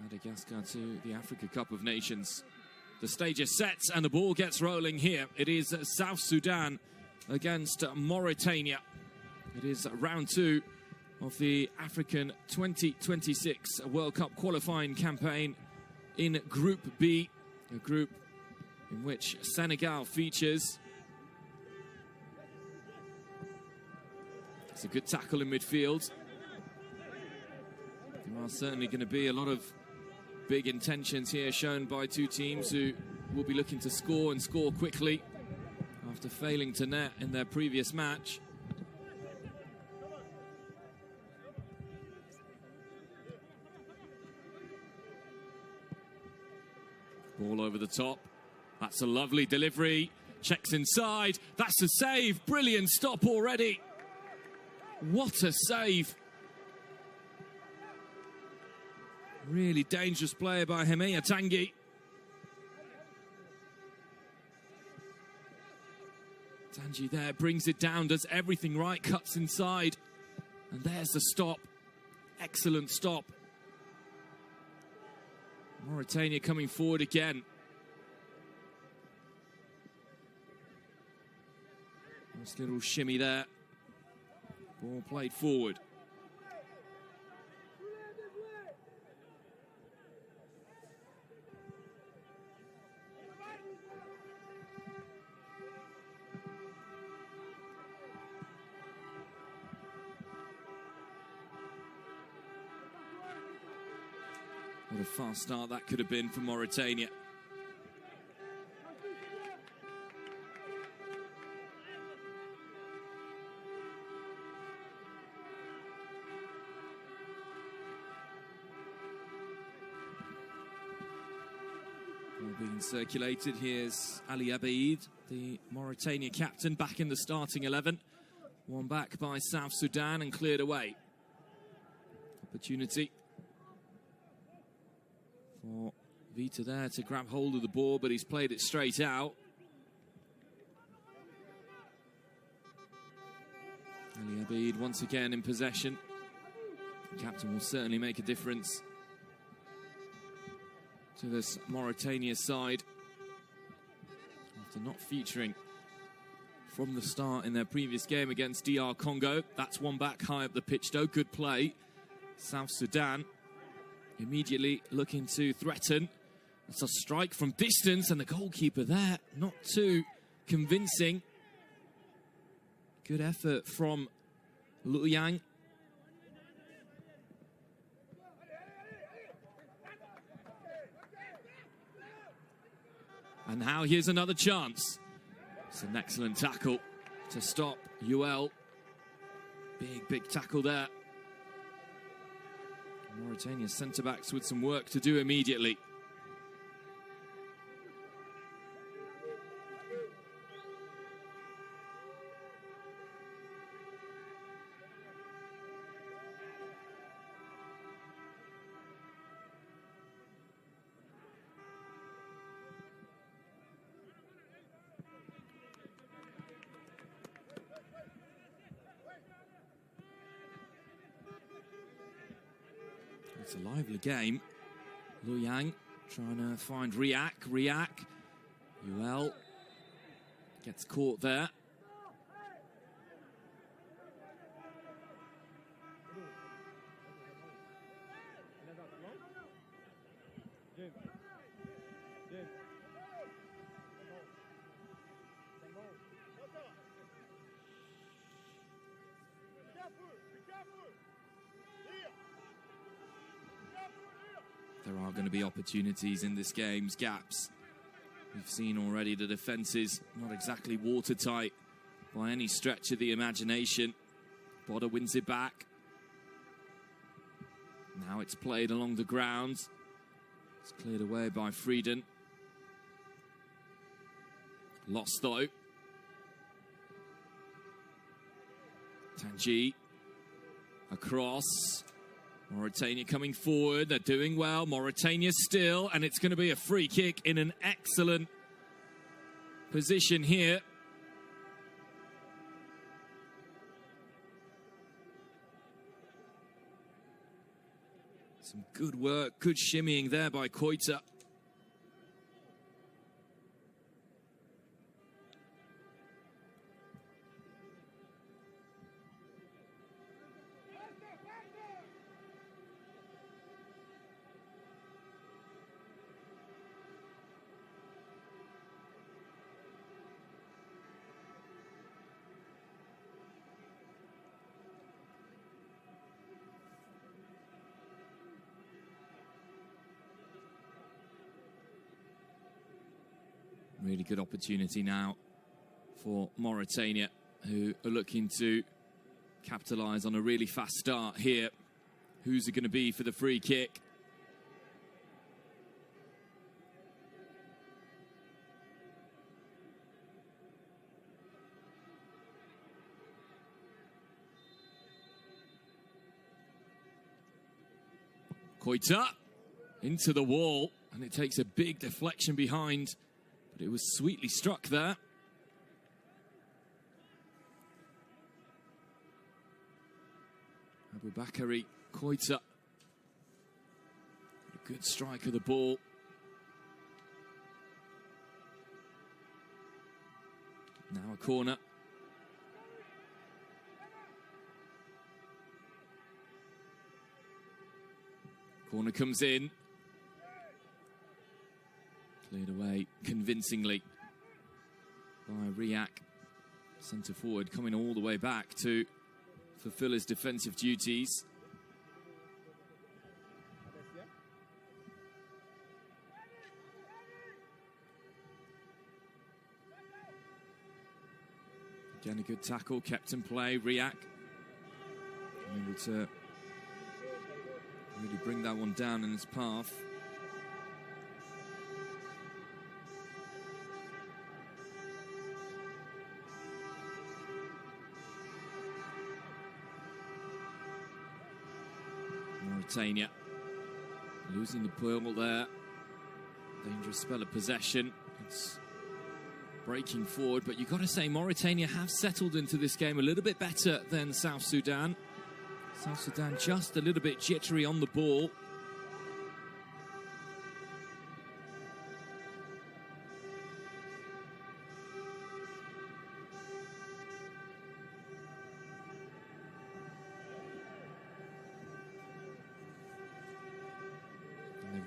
Madagascar to the Africa Cup of Nations. The stage is set and the ball gets rolling here. It is South Sudan against Mauritania. It is round 2 of the African 2026 World Cup qualifying campaign in Group B, a group in which Senegal features. It's a good tackle in midfield. There are certainly going to be a lot of big intentions here shown by two teams who will be looking to score and score quickly after failing to net in their previous match. Ball over the top. That's a lovely delivery. Checks inside. That's a save. Brilliant stop already. What a save. Really dangerous player by Hemeya Tanguy. Tanguy there brings it down, does everything right, cuts inside. And there's the stop. Excellent stop. Mauritania coming forward again. Nice little shimmy there. Ball played forward. What a fast start that could have been for Mauritania. Ball being circulated. Here's Ali Abeid, the Mauritania captain, back in the starting 11. One back by South Sudan and cleared away. Opportunity for Vita there to grab hold of the ball, but he's played it straight out. Ali Abeid once again in possession. The captain will certainly make a difference to this Mauritania side after not featuring from the start in their previous game against DR Congo. That's one back high up the pitch though. Good play. South Sudan immediately looking to threaten. It's a strike from distance and the goalkeeper there not too convincing. Good effort from Luyang. And now here's another chance. It's an excellent tackle to stop UL. Big tackle there. Mauritania's centre-backs with some work to do immediately. It's a lively game. Luyang trying to find Riak. UL gets caught there. There are going to be opportunities in this game's gaps. We've seen already the defence is not exactly watertight by any stretch of the imagination. Boda wins it back. Now it's played along the ground. It's cleared away by Frieden. Lost though. Tanguy across. Mauritania coming forward, they're doing well. Mauritania still, and it's going to be a free kick in an excellent position here. Some good work, good shimmying there by Koita. Really good opportunity now for Mauritania, who are looking to capitalise on a really fast start here. Who's it going to be for the free kick? Koita into the wall, and it takes a big deflection behind. But it was sweetly struck there. Aboubakary Koita. A good strike of the ball. Now a corner. Corner comes in. Cleared away convincingly by Riak. Centre forward coming all the way back to fulfill his defensive duties. Again, a good tackle, kept in play. Riak able to really bring that one down in his path. Mauritania losing the ball there. Dangerous spell of possession. It's breaking forward, but you've got to say Mauritania have settled into this game a little bit better than South Sudan. South Sudan just a little bit jittery on the ball.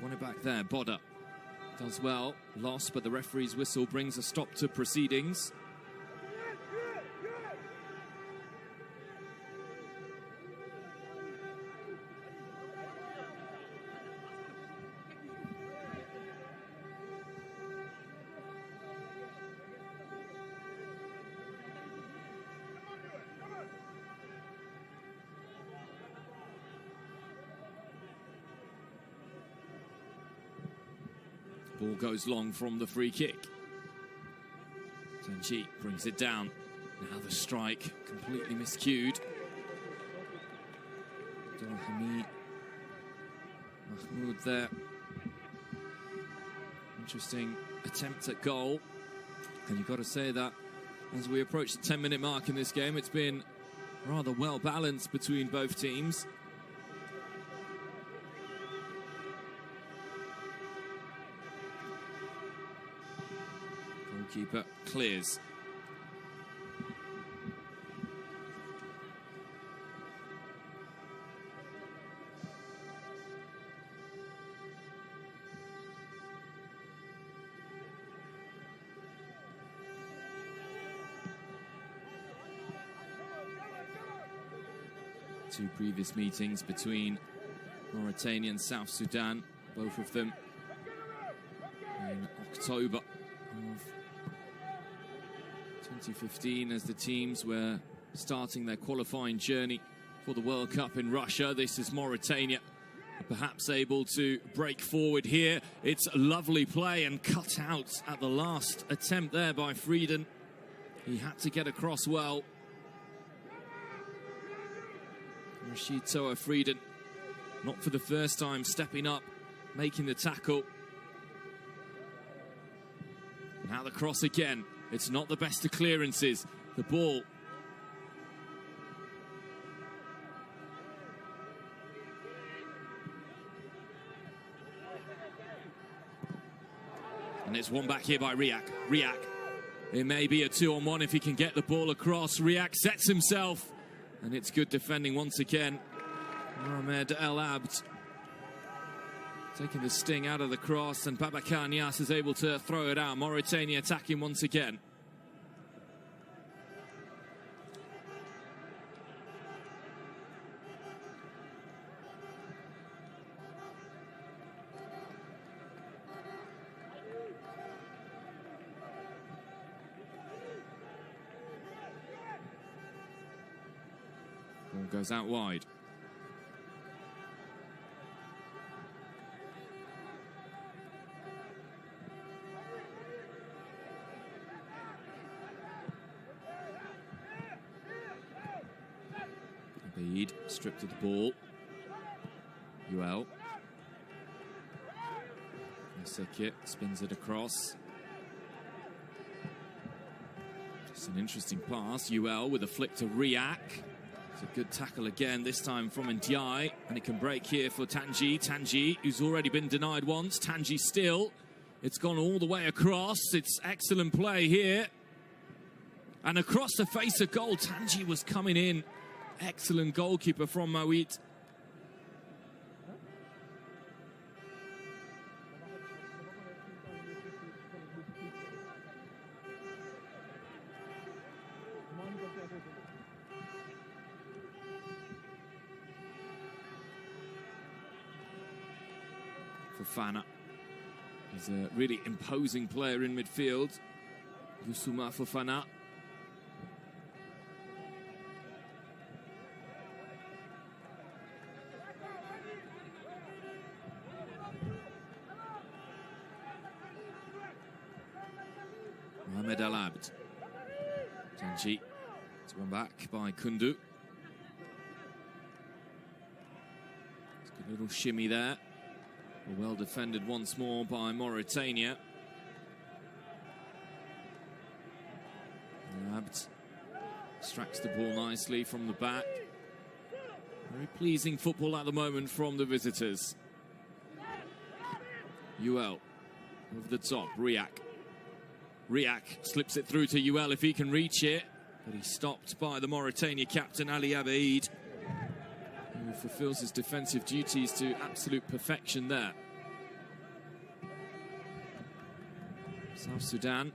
Won it back there. Bodder does well. Lost, but the referee's whistle brings a stop to proceedings. Ball goes long from the free kick. Tanji brings it down. Now the strike, completely miscued. Hamid Mahmoud there. Interesting attempt at goal. And you've got to say that as we approach the 10-minute mark in this game, it's been rather well balanced between both teams. Keeper clears. Two previous meetings between Mauritania and South Sudan, both of them in October of 2015, as the teams were starting their qualifying journey for the World Cup in Russia. This is Mauritania, perhaps able to break forward here. It's lovely play and cut out at the last attempt there by Frieden. He had to get across well. Rashid Toa Frieden, not for the first time, stepping up, making the tackle. Now the cross again. It's not the best of clearances. The ball. And it's one back here by Riak. Riak. It may be a 2-on-1 if he can get the ball across. Riak sets himself. And it's good defending once again. Mohamed El Abd taking the sting out of the cross, and Babacar Niasse is able to throw it out. Mauritania attacking once again. Ball goes out wide. Abid stripped of the ball. UL. Sekit spins it across. Just an interesting pass. UL with a flick to Riak. It's a good tackle again, this time from Ndiaye. And it can break here for Tanji. Tanji, who's already been denied once. Tanji still. It's gone all the way across. It's excellent play here. And across the face of goal, Tanji was coming in. Excellent goalkeeper from Mawit. Fofana is a really imposing player in midfield. Youssouma Fofana. Mohamed El Abd. Tanji. It's one back by Kundu. It's a good little shimmy there. Well defended once more by Mauritania. Abd extracts the ball nicely from the back. Very pleasing football at the moment from the visitors. UL over the top. Riak. Riak slips it through to UL if he can reach it, but he's stopped by the Mauritania captain Ali Abeid, who fulfills his defensive duties to absolute perfection there. South Sudan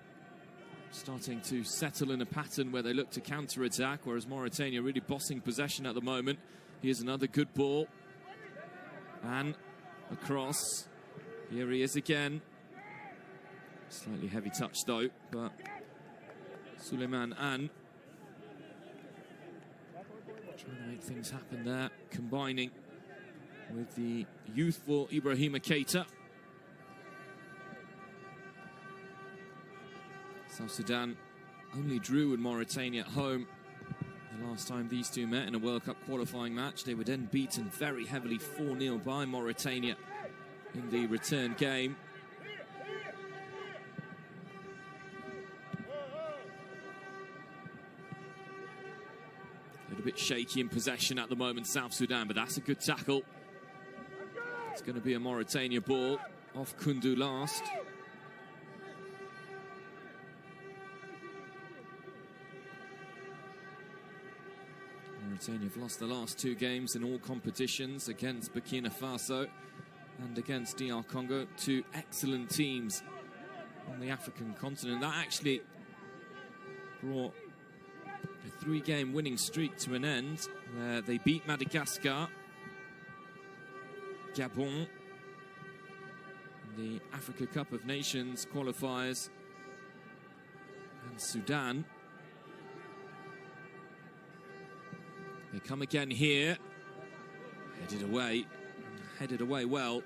starting to settle in a pattern where they look to counter-attack, whereas Mauritania really bossing possession at the moment. Here's another good ball. And across. Here he is again. Slightly heavy touch though, but Suleiman An trying to make things happen there, combining with the youthful Ibrahima Keita. South Sudan only drew with Mauritania at home the last time these two met in a World Cup qualifying match. They were then beaten very heavily 4-0 by Mauritania in the return game. A little bit shaky in possession at the moment, South Sudan, but that's a good tackle. It's going to be a Mauritania ball off Kundu last. Mauritania have lost the last two games in all competitions against Burkina Faso and against DR Congo, two excellent teams on the African continent. That actually brought a 3-game winning streak to an end, where they beat Madagascar, Gabon, in the Africa Cup of Nations qualifiers, and Sudan. They come again here, headed away well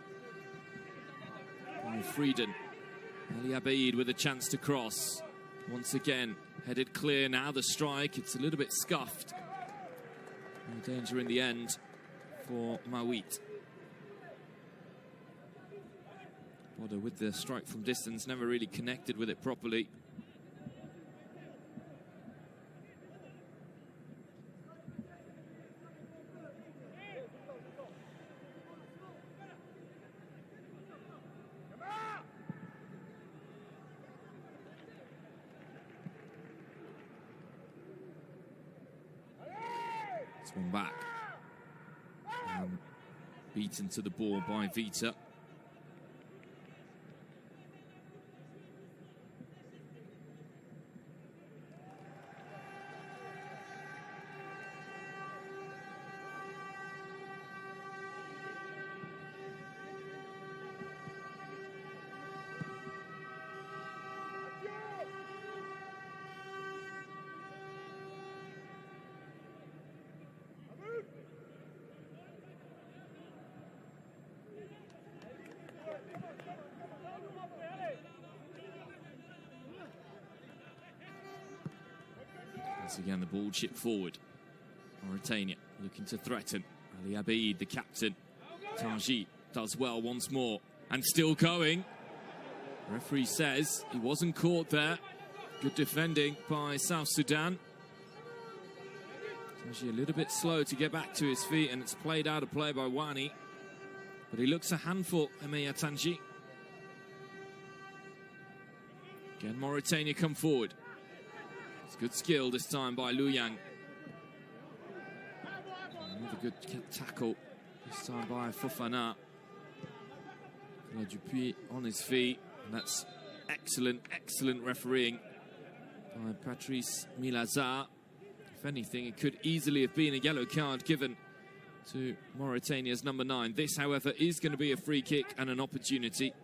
by Frieden. Ali Abeid with a chance to cross. Once again, headed clear now, the strike, it's a little bit scuffed. No danger in the end for Mawit. Bodo with the strike from distance, never really connected with it properly. It's one back. Beaten to the ball by Vita. Once again, the ball chipped forward. Mauritania looking to threaten. Ali Abeid, the captain. Tanji does well once more. And still going. Referee says he wasn't caught there. Good defending by South Sudan. Tanji a little bit slow to get back to his feet, and it's played out of play by Wani. But he looks a handful, Emeya Tanji. Again, Mauritania come forward. It's good skill this time by Lu Yang. Another good tackle, this time by Fofana. Dupuis on his feet. And that's excellent, excellent refereeing by Patrice Milazar. If anything, it could easily have been a yellow card given to Mauritania's number 9. This, however, is going to be a free kick and an opportunity.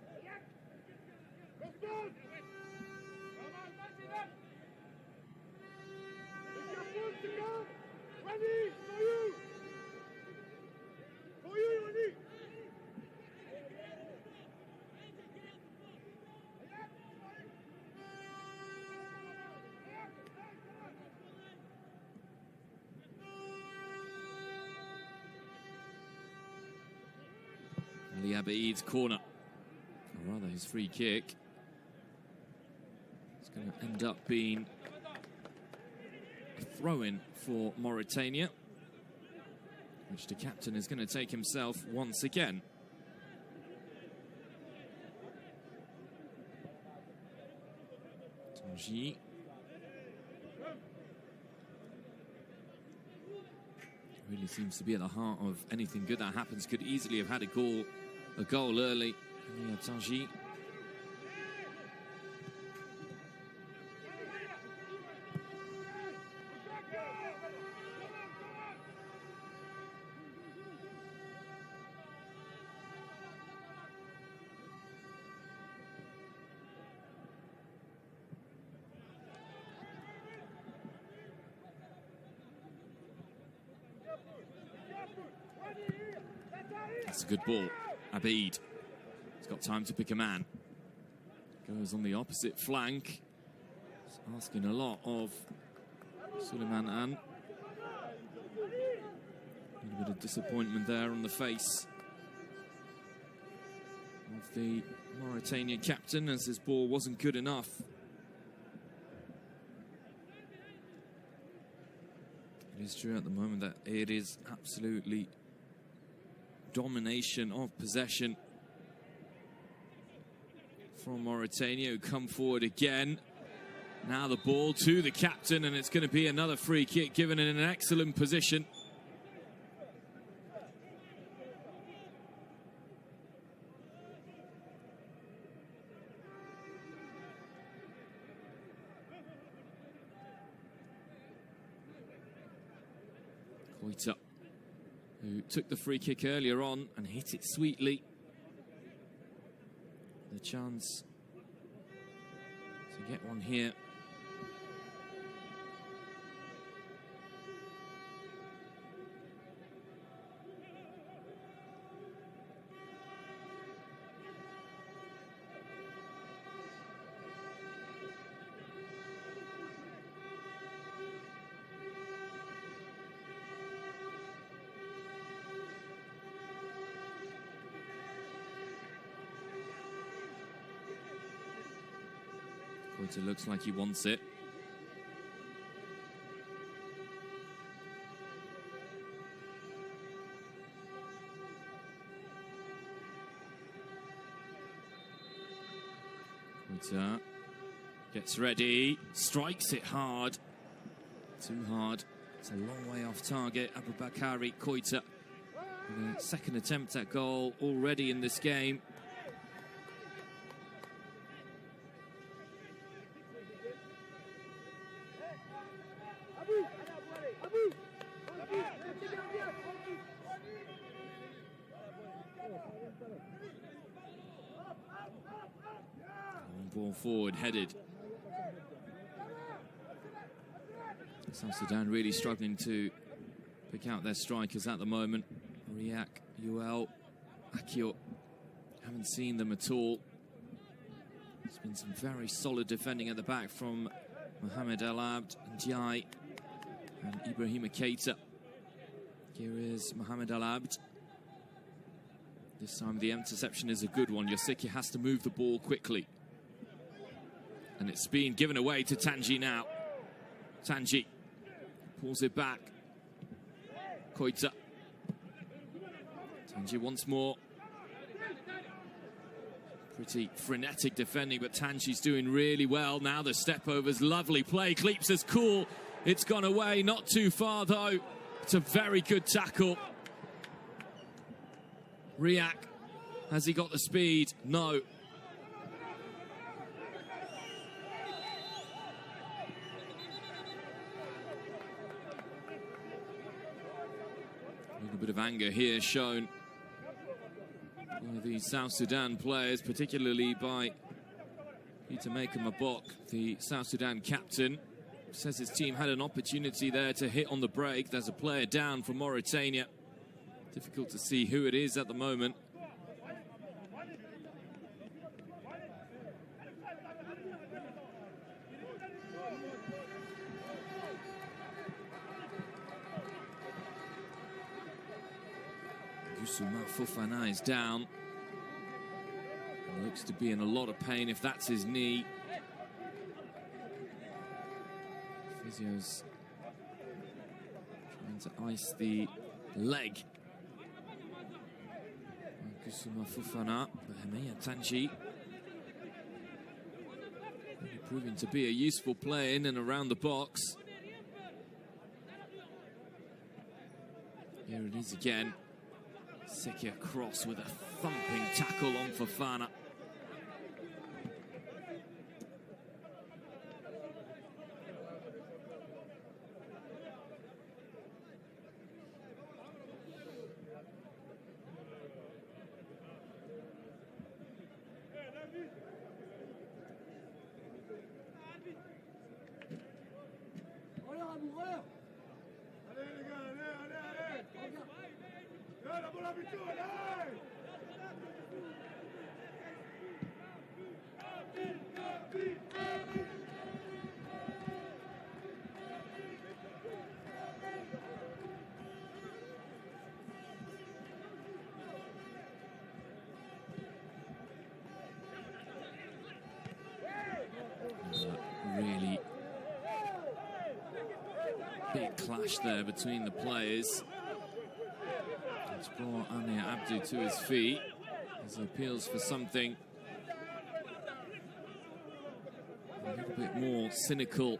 Ali Abeid's corner, or rather his free kick. It's going to end up being a throw-in for Mauritania, which the captain is going to take himself once again. Tanji. Really seems to be at the heart of anything good that happens. Could easily have had a goal early. Yeah, Tanji. That's a good ball. Abeid. He's got time to pick a man. Goes on the opposite flank. It's asking a lot of Suleiman An. A little bit of disappointment there on the face of the Mauritania captain, as his ball wasn't good enough. It is true at the moment that it is absolutely domination of possession from Mauritania, who come forward again. Now the ball to the captain, and it's going to be another free kick given in an excellent position. Koita, who took the free kick earlier on and hit it sweetly. The chance to get one here. It looks like he wants it. Gets ready, strikes it hard. Too hard It's a long way off target. Aboubakary Koita with a second attempt at goal already in this game. Ball forward, headed. South Sudan really struggling to pick out their strikers at the moment. Riak, Yuel, Akio, haven't seen them at all. There's been some very solid defending at the back from Mohamed El Abd, Ndiaye, and Ibrahima Keita. Here is Mohamed El Abd. This time the interception is a good one. Yosiki has to move the ball quickly. And it's being given away to Tanji now. Tanji pulls it back. Koita. Tanji once more. Pretty frenetic defending, but Tanji's doing really well. Now the step overs, lovely play. Kleeps is cool. It's gone away, not too far though. It's a very good tackle. Riak, has he got the speed? No. A little bit of anger here shown by the South Sudan players, particularly by Peter Mabok, the South Sudan captain. Says his team had an opportunity there to hit on the break. There's a player down for Mauritania. Difficult to see who it is at the moment. Gusuma Fofana is down. He looks to be in a lot of pain if that's his knee. Physio's trying to ice the leg. Gusuma Fofana, Bahemia Tanji. Really proving to be a useful player in and around the box. Here it is again. Sekia cross with a thumping tackle on Fofana. Really big clash there between the players. It's brought Amir Abdu to his feet as he appeals for something a little bit more cynical.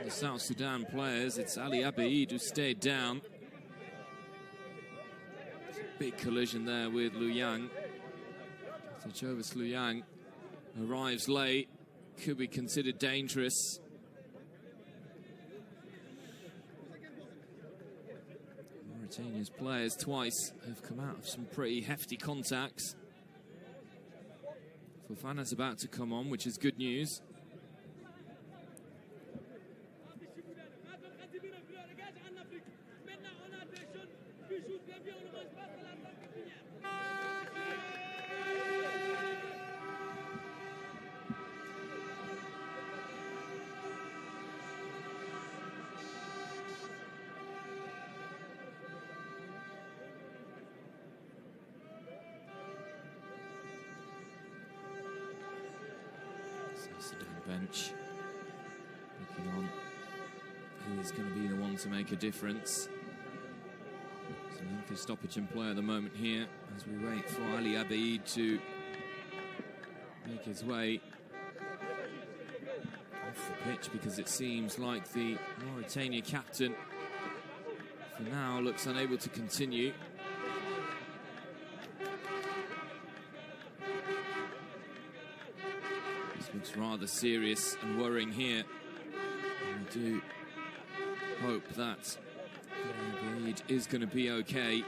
The South Sudan players, it's Ali Abeid who stayed down. It's a big collision there with Lu Yang. So Jovis Lu Yang arrives late, could be considered dangerous. Mauritania's players twice have come out of some pretty hefty contacts. Fofana's about to come on, which is good news. Sudan bench looking on who is going to be the one to make a difference. It's a lengthy stoppage in play at the moment here as we wait for Ali Abeid to make his way off the pitch, because it seems like the Mauritania captain for now looks unable to continue. This looks rather serious and worrying here. And I do hope that Abeid is going to be okay.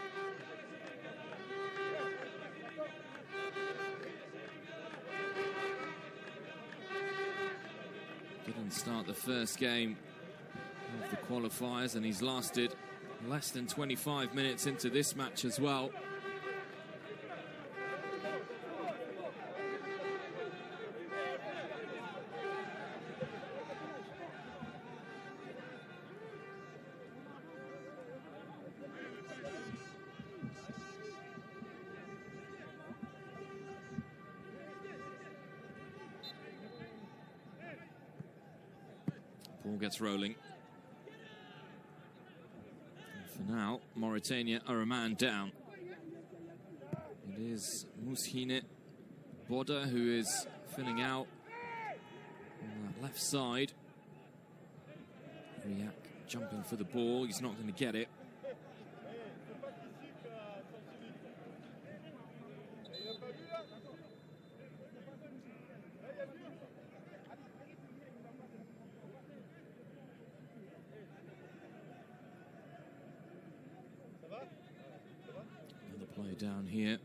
Didn't start the first game of the qualifiers, and he's lasted less than 25 minutes into this match as well. Ball gets rolling. And for now, Mauritania are a man down. It is Moushine Boda who is filling out on that left side. Riak jumping for the ball. He's not going to get it. Another player down here.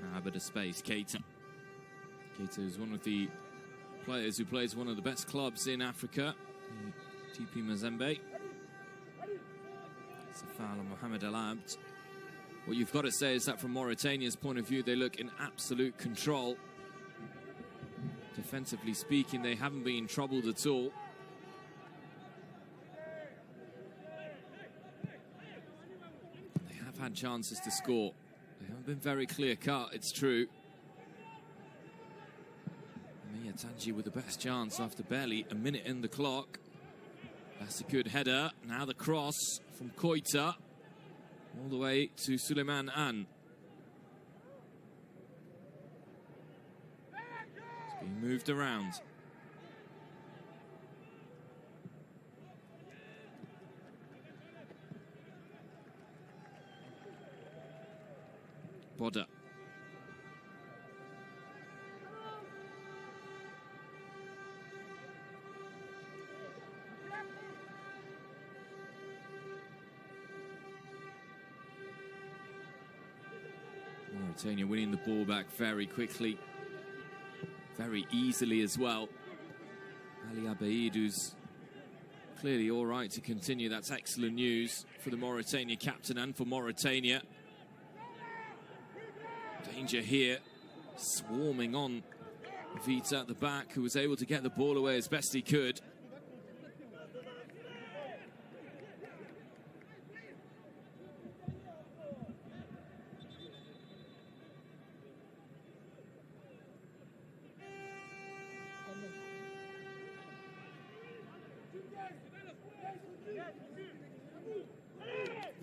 Now a bit of space. Keita is one of the players who plays one of the best clubs in Africa, TP Mazembe. It's a foul on Mohamed El Abd. What you've got to say is that from Mauritania's point of view, they look in absolute control. Defensively speaking, they haven't been troubled at all. They have had chances to score. They haven't been very clear-cut, it's true. Mia Tanji with the best chance after barely a minute in the clock. That's a good header. Now the cross from Keita all the way to Suleiman An. It's being moved around. Boda. Mauritania winning the ball back very quickly, very easily as well. Ali Abeid, who's clearly all right to continue. That's excellent news for the Mauritania captain and for Mauritania. Danger here, swarming on Vita at the back, who was able to get the ball away as best he could.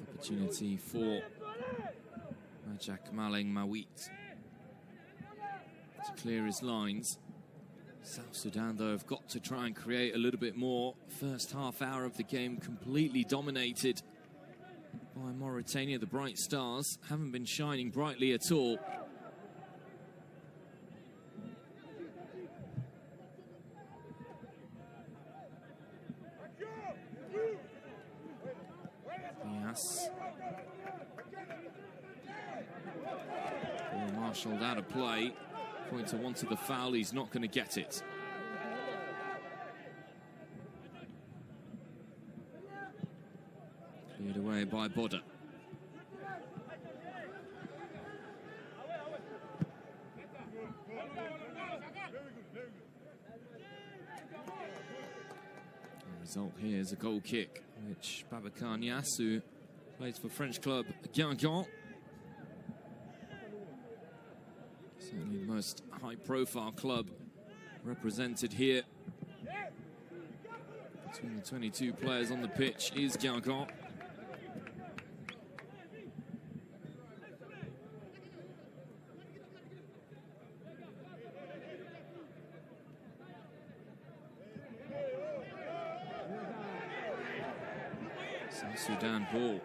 Opportunity for Majak Maling Mawit to clear his lines. South Sudan, though, have got to try and create a little bit more. First half hour of the game completely dominated by Mauritania. The bright stars haven't been shining brightly at all. Yes. Ball marshalled out of play. Pointer wanted the foul, he's not going to get it. Cleared away by Boda. Result here is a goal kick, which Babacar Niasse, who plays for French club Guingamp, certainly the most high-profile club represented here. Between the 22 players on the pitch is Guingamp. South Sudan ball.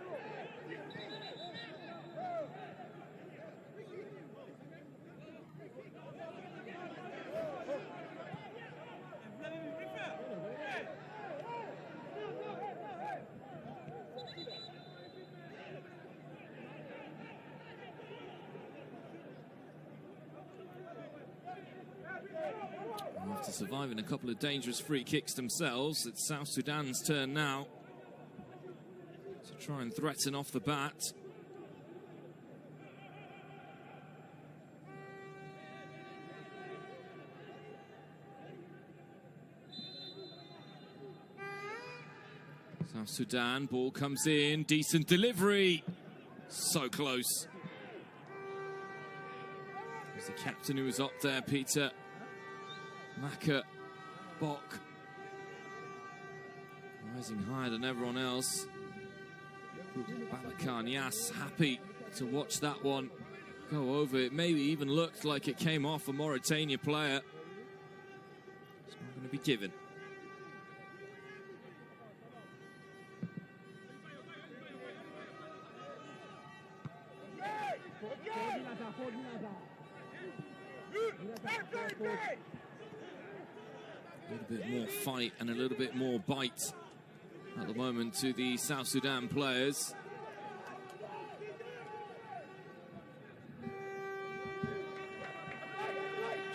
After surviving a couple of dangerous free kicks themselves, it's South Sudan's turn now to try and threaten off the bat. South Sudan, ball comes in, decent delivery. So close. There's the captain who was up there, Peter Maka Bok, rising higher than everyone else. Babacar Niasse happy to watch that one go over. It maybe even looked like it came off a Mauritania player. It's not going to be given. A little bit more fight and a little bit more bite at the moment to the South Sudan players.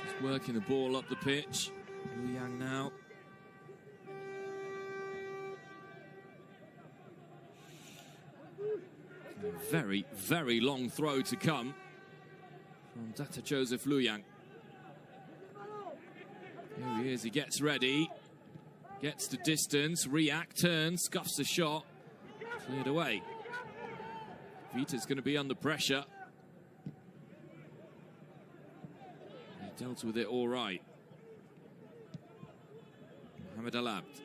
Just working the ball up the pitch. Luyang now. A very, very long throw to come from Data Joseph Luyang. Here he is, he gets ready, gets the distance, react, turns, scuffs the shot, cleared away. Vita's going to be under pressure. He dealt with it all right. Mohamed Al Abd.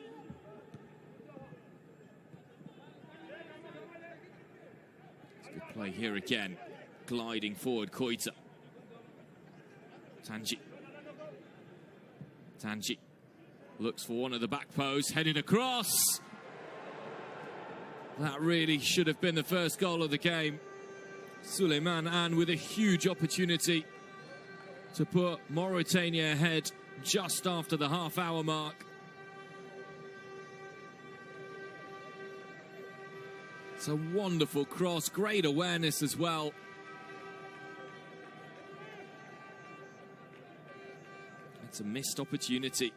It's a good play here again, gliding forward, Koita. Tanji looks for one of the back posts, headed across. That really should have been the first goal of the game. Suleiman Anne with a huge opportunity to put Mauritania ahead just after the half-hour mark. It's a wonderful cross, great awareness as well. It's a missed opportunity.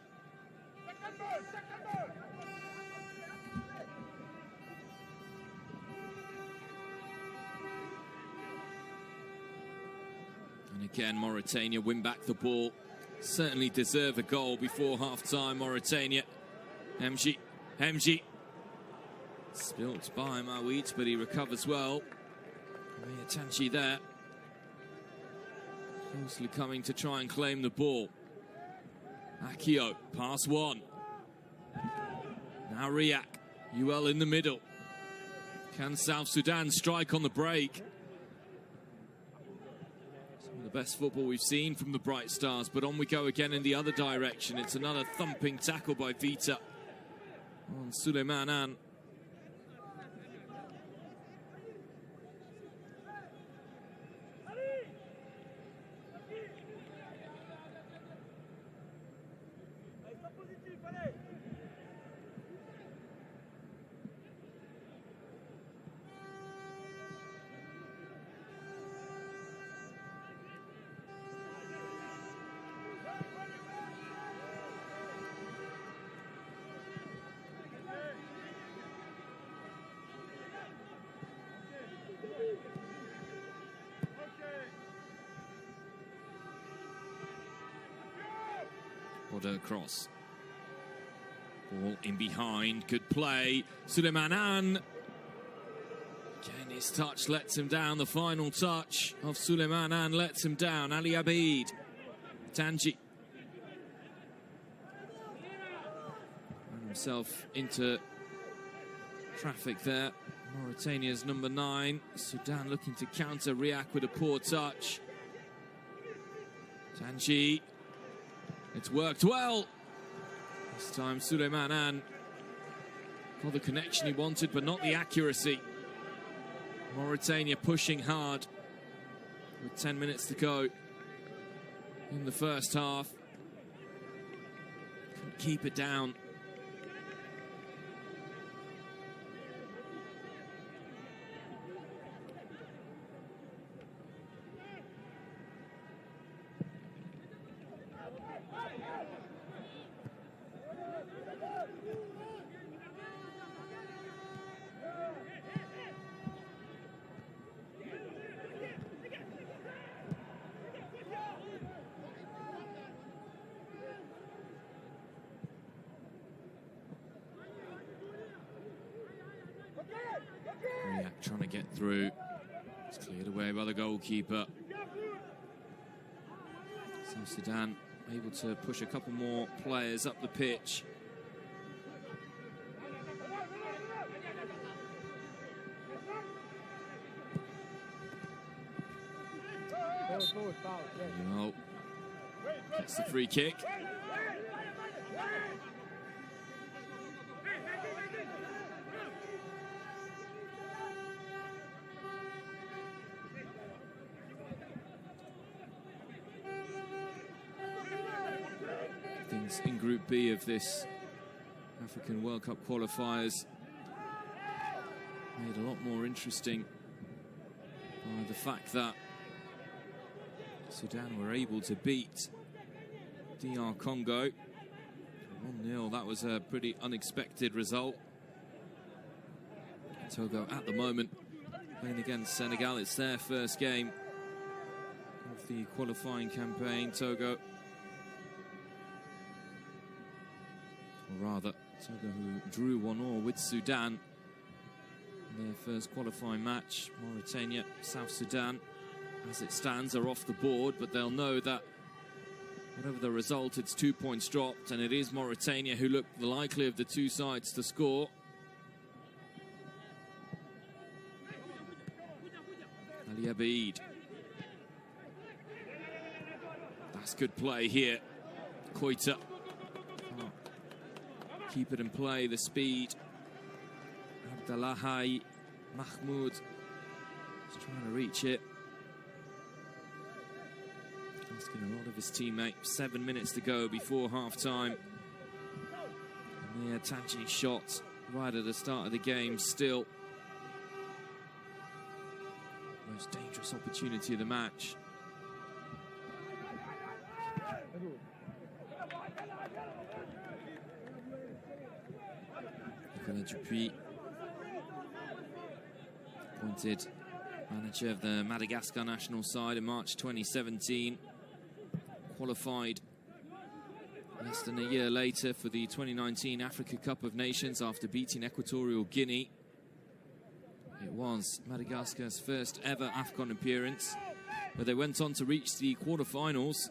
And again, Mauritania win back the ball. Certainly deserve a goal before half-time, Mauritania. Hemji. Spilt by Mawit, but he recovers well. Tanji there. Closely coming to try and claim the ball. Akio, pass one. Now Riak, UL in the middle. Can South Sudan strike on the break? Some of the best football we've seen from the Bright Stars, but on we go again in the other direction. It's another thumping tackle by Vita on Suleiman Anne. Bordeaux cross. Ball in behind, good play. Suleiman. Again, his touch lets him down. The final touch of Suleiman lets him down. Ali Abid. Tanji. Ran himself into traffic there. Mauritania's number 9. Sudan looking to counter, react with a poor touch. Tanji. It's worked well. This time Suleiman got the connection he wanted, but not the accuracy. Mauritania pushing hard with 10 minutes to go in the first half. Couldn't keep it down. Trying to get through. It's cleared away by the goalkeeper. South Sudan able to push a couple more players up the pitch. Well, gets the free kick. Things in Group B of this African World Cup qualifiers made a lot more interesting by the fact that Sudan were able to beat DR Congo 1-0. That was a pretty unexpected result. Togo at the moment playing against Senegal. It's their first game of the qualifying campaign. Togo, or rather, Togo who drew 1-1 with Sudan in their first qualifying match. Mauritania, South Sudan, as it stands, are off the board, but they'll know that whatever the result, it's 2 points dropped, and it is Mauritania who look the likely of the two sides to score. Ali Abid. That's good play here. Koita. Keep it in play, the speed. Abdullahi Mahmoud is trying to reach it. Asking a lot of his teammates. 7 minutes to go before half-time. And the Tanji shot right at the start of the game still. Most dangerous opportunity of the match. Nicolas Dupuis, appointed manager of the Madagascar national side in March 2017. Qualified less than a year later for the 2019 Africa Cup of Nations after beating Equatorial Guinea. It was Madagascar's first ever AFCON appearance, but they went on to reach the quarterfinals.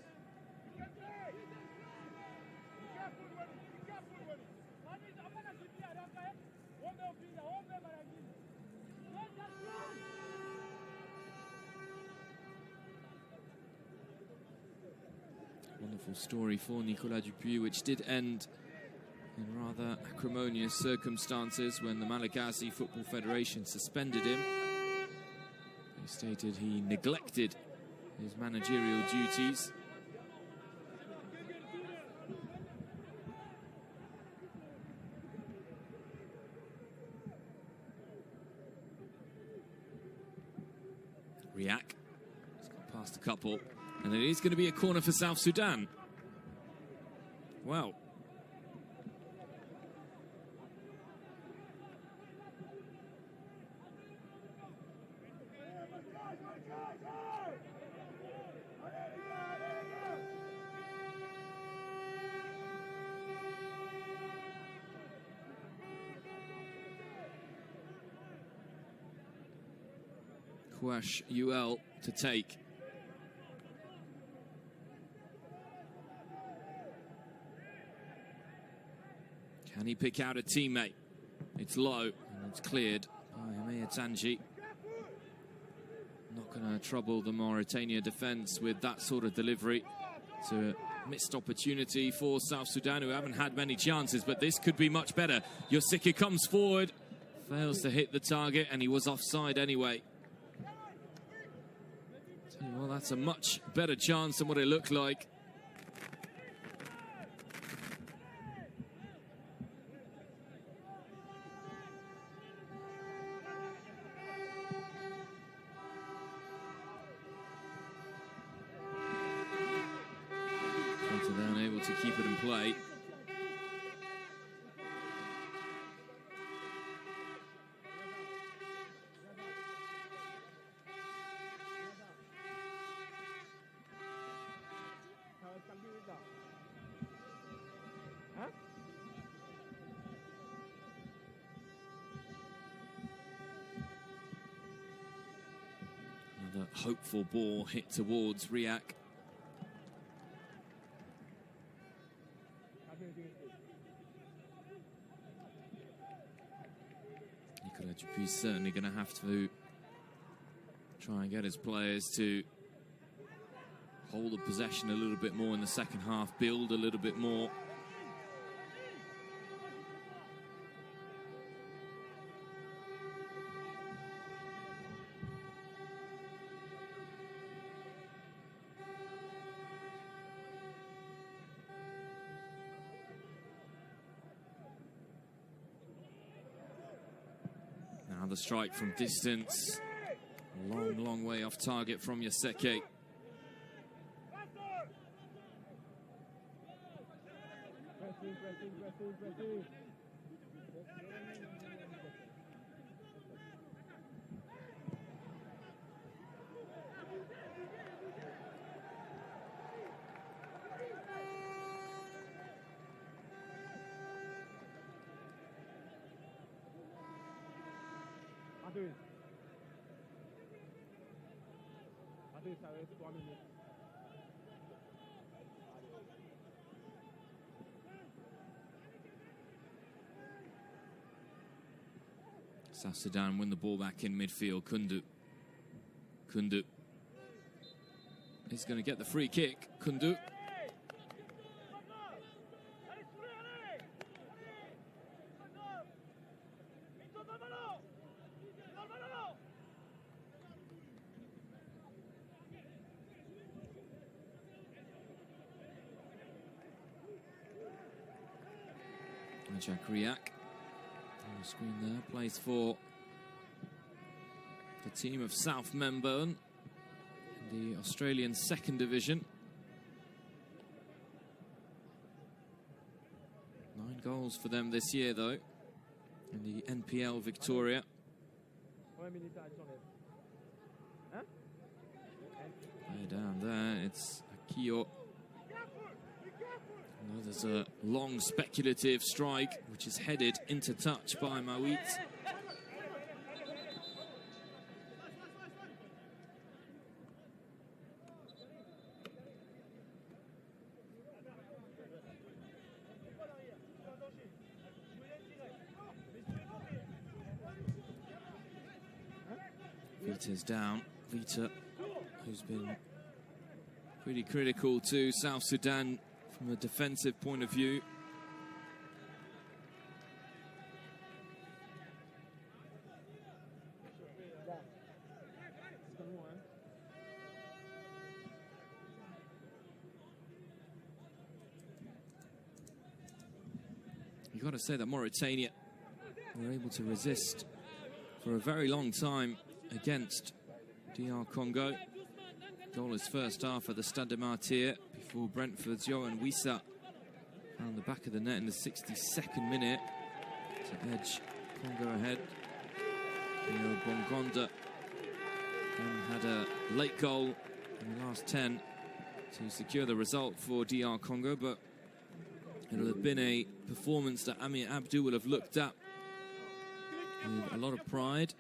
Wonderful story for Nicolas Dupuis, which did end in rather acrimonious circumstances when the Malagasy Football Federation suspended him. He stated he neglected his managerial duties. Riak has got past a couple, and it is going to be a corner for South Sudan. Well, Kwesh UL to take. Can he pick out a teammate? It's low, and it's cleared by Amir Tanji. Not going to trouble the Mauritania defence with that sort of delivery. It's a missed opportunity for South Sudan, who haven't had many chances, but this could be much better. Yosika comes forward, fails to hit the target, and he was offside anyway. Well, that's a much better chance than what it looked like. Then able to keep it in play. Another hopeful ball hit towards Riak. He's certainly going to have to try and get his players to hold the possession a little bit more in the second half, build a little bit more. Now the strike from distance. Long, long way off target from Yoseke. South Sudan win the ball back in midfield. Kundu is going to get the free kick. Kundu. Jack Riak on the screen there, plays for the team of South Melbourne in the Australian second division. 9 goals for them this year though in the NPL Victoria. Way down there, it's Akio. There's a long speculative strike which is headed into touch by Mawit. Vita's down. Vita, who's been pretty critical to South Sudan from a defensive point of view. You've got to say that Mauritania were able to resist for a very long time against DR Congo. Goalless first half at the Stade de Martyr before Brentford's Johan Wissa found the back of the net in the 62nd minute to edge Congo ahead. Theo Bongonda then had a late goal in the last 10 to secure the result for DR Congo, but it'll have been a performance that Amir Abdou will have looked at with a lot of pride.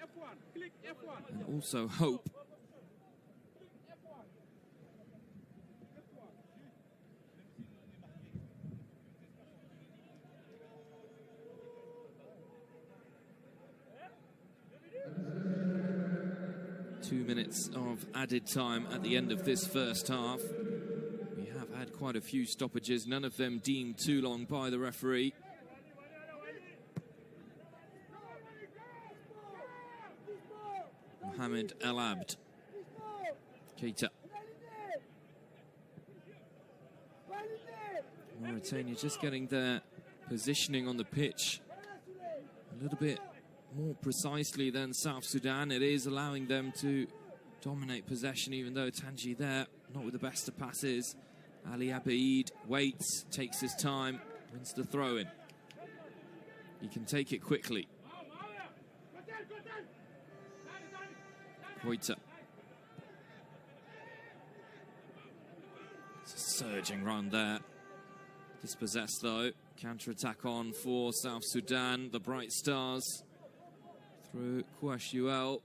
and also hope. Two minutes of added time at the end of this first half. We have had quite a few stoppages, none of them deemed too long by the referee. Mohamed El Abd. Keita. Mauritania just getting their positioning on the pitch a little bit more precisely than South Sudan. It is allowing them to dominate possession, even though Tanji there, not with the best of passes. Ali Abeid waits, takes his time, wins the throw-in. He can take it quickly. Keita. It's a surging run there. Dispossessed though. Counter-attack on for South Sudan. The Bright Stars through Kwashuel.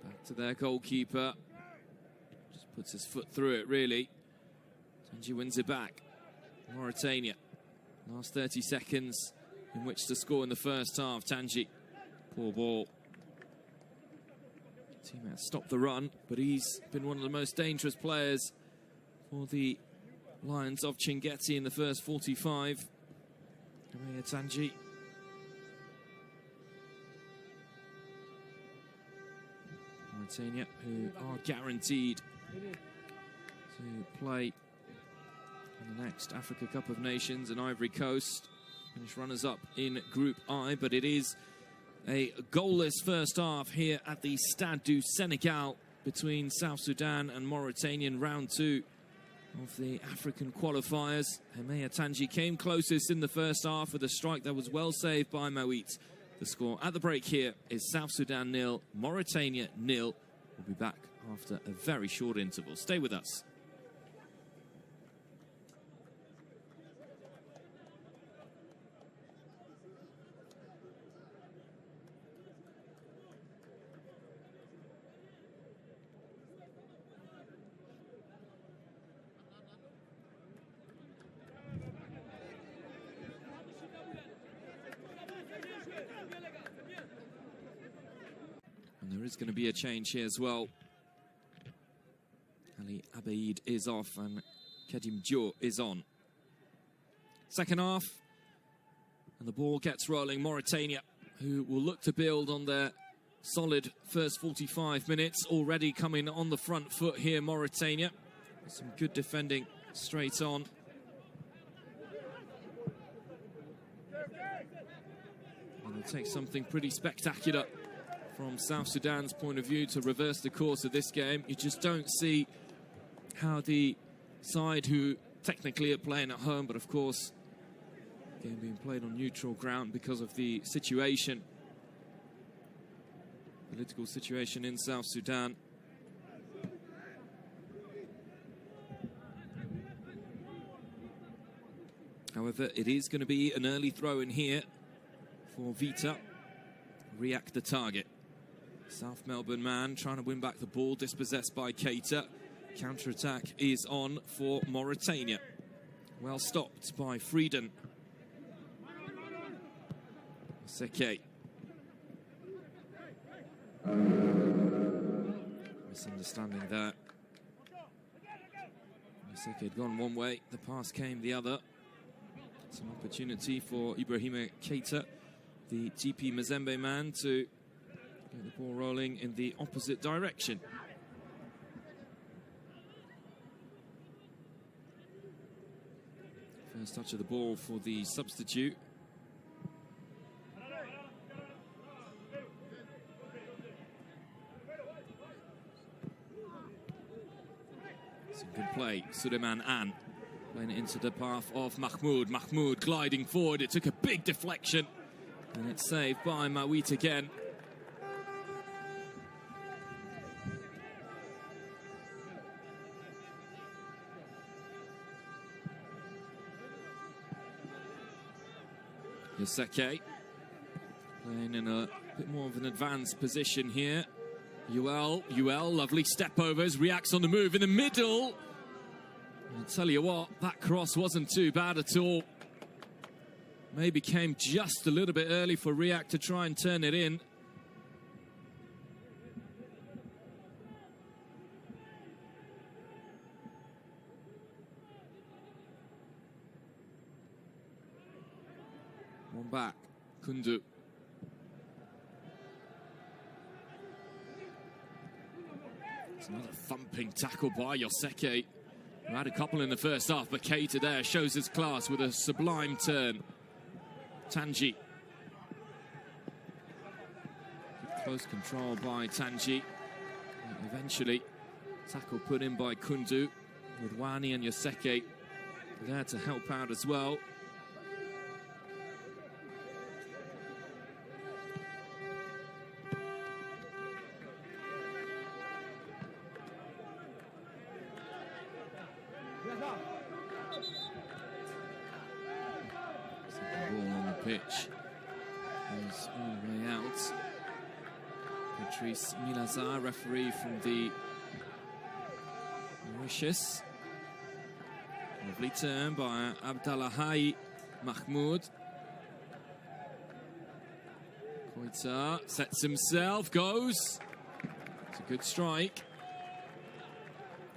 Back to their goalkeeper. Just puts his foot through it, really. Tanji wins it back. Mauritania. Last 30 seconds in which to score in the first half. Tanji. Poor ball. Teammate stopped the run, but he's been one of the most dangerous players for the Lions of Chinguetti in the first 45. Tanji. Mauritania, who are guaranteed to play in the next Africa Cup of Nations in Ivory Coast. Finish runners-up in Group I, but it is a goalless first half here at the Stade du Sénégal between South Sudan and Mauritania in round 2 of the African qualifiers. Hemaya Tanji came closest in the first half with a strike that was well saved by Mawit. The score at the break here is South Sudan 0, Mauritania 0. We'll be back after a very short interval. Stay with us. There is going to be a change here as well. Ali Abeid is off and Kedim Dio is on. Second half, and the ball gets rolling. Mauritania, who will look to build on their solid first 45 minutes, already coming on the front foot here, Mauritania. Some good defending straight on. And it'll take something pretty spectacular from South Sudan's point of view to reverse the course of this game. You just don't see how the side who technically are playing at home, but of course, game being played on neutral ground because of the situation, political situation in South Sudan. However, it is going to be an early throw in here for Vita. React the target. South Melbourne man trying to win back the ball, dispossessed by Keita. Counter-attack is on for Mauritania. Well stopped by Frieden. Seke. Misunderstanding there. Seke had gone one way, the pass came the other. It's an opportunity for Ibrahima Keita, the TP Mazembe man, to get the ball rolling in the opposite direction. First touch of the ball for the substitute. Some good play. Suleiman An playing it into the path of Mahmoud. Mahmoud gliding forward. It took a big deflection, and it's saved by Mawit again. Seke. Playing in a bit more of an advanced position here. UL, lovely step overs, reacts on the move in the middle. I'll tell you what, that cross wasn't too bad at all. Maybe came just a little bit early for Riak to try and turn it in. One back, Kundu. It's another thumping tackle by Yoseke. We had a couple in the first half, but Keita there shows his class with a sublime turn. Tanji. Close control by Tanji. Eventually, tackle put in by Kundu, with Wani and Yoseke there to help out as well. Pitch goes all the way out. Patrice Milazar, referee from the Mauritius. Lovely turn by Abdallah Mahmoud. Koita sets himself, goes. It's a good strike.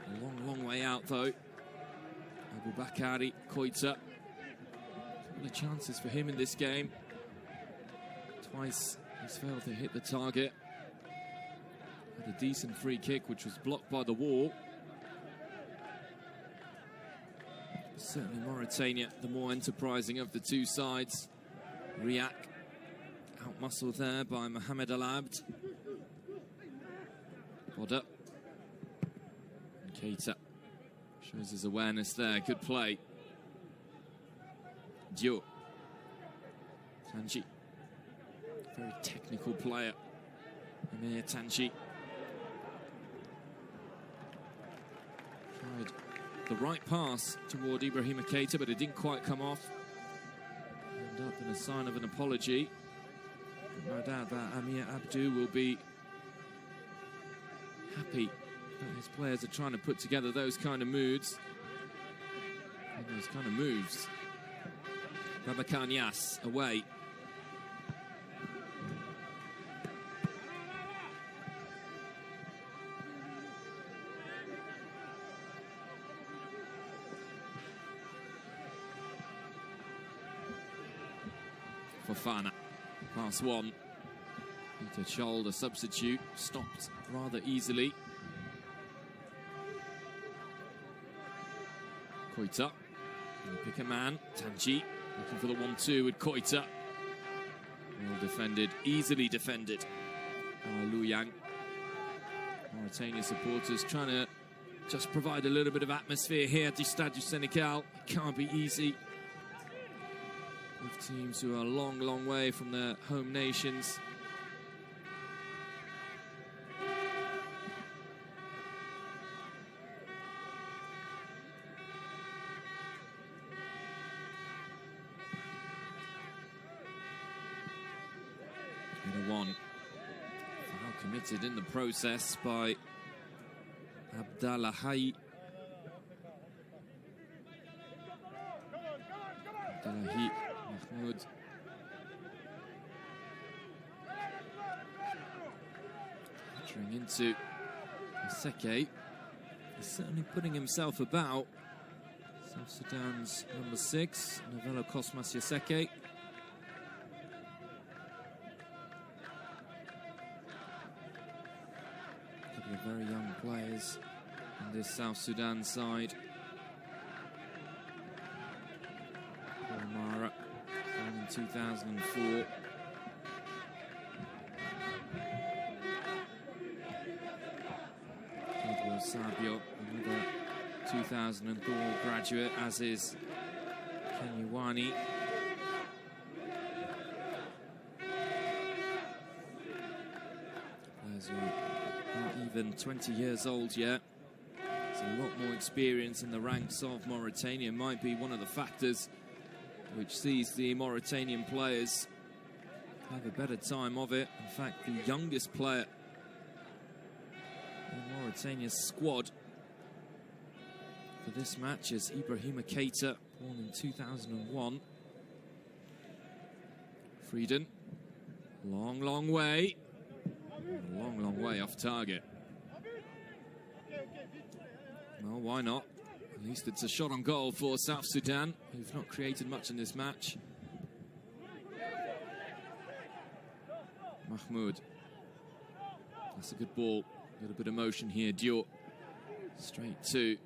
A long way out though. Abubakari Koita. The chances for him in this game. Twice he's failed to hit the target. Had a decent free kick which was blocked by the wall. Certainly Mauritania the more enterprising of the two sides. Riak out-muscled there by Mohamed Al Abd. Boda. And Keita shows his awareness there. Good play. Dio. Tanji. Very technical player. Emir Tanji. Tried the right pass toward Ibrahima Keita, but it didn't quite come off. Ended up in a sign of an apology. But no doubt that Amir Abdu will be happy that his players are trying to put together those kind of moods and those kind of moves. Babacar Niasse away. Fofana, pass one. Peter Scholl, the substitute, stopped rather easily. Koita, pick a man, Tanji. Looking for the 1-2 with Koita. Well defended, easily defended. Lu Yang. Mauritania supporters trying to just provide a little bit of atmosphere here at the Stade du Sénégal. It can't be easy. With teams who are a long way from their home nations. One foul committed in the process by Abdallah Mahmoud. Entering into Yoseke. He's certainly putting himself about. South Sudan's number 6, Novello Cosmas Yoseke. Very young players in this South Sudan side. Mara, born in 2004. Pedro Sabio, another 2004 graduate, as is Kenyawani. Players who not even 20 years old yet. There's a lot more experience in the ranks of Mauritania. Might be one of the factors which sees the Mauritanian players have a better time of it. In fact, the youngest player in Mauritania's squad for this match is Ibrahima Keita, born in 2001. Frieden, long way. A long way off target. Well, why not? At least it's a shot on goal for South Sudan, who've not created much in this match. Mahmoud. That's a good ball. Got a bit of motion here. Diop straight to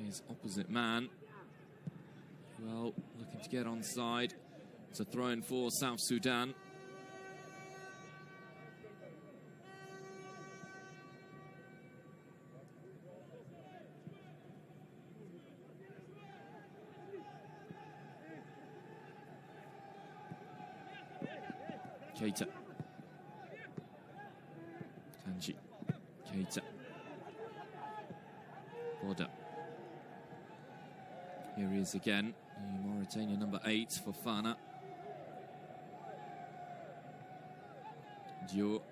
his opposite man. Well, looking to get onside. It's a throw-in for South Sudan. Keita. Tanji. Keita. Border. Here he is again. The Mauritania number 8 for Fana. Dio.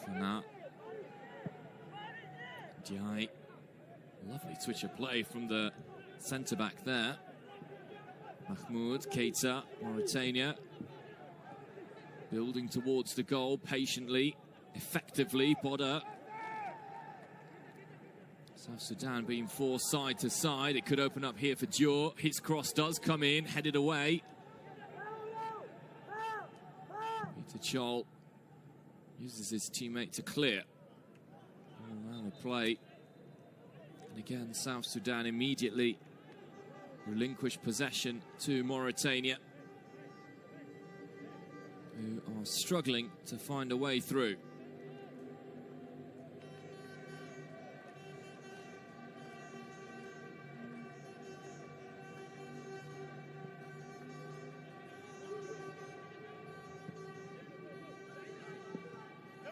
Fana. Diai. Lovely switch of play from the centre-back there. Mahmoud, Keita, Mauritania. Building towards the goal, patiently, effectively. Boda. South Sudan being forced side to side. It could open up here for Dior. His cross does come in, headed away. Peter Chol uses his teammate to clear. Around the play. And again, South Sudan immediately relinquish possession to Mauritania, who are struggling to find a way through.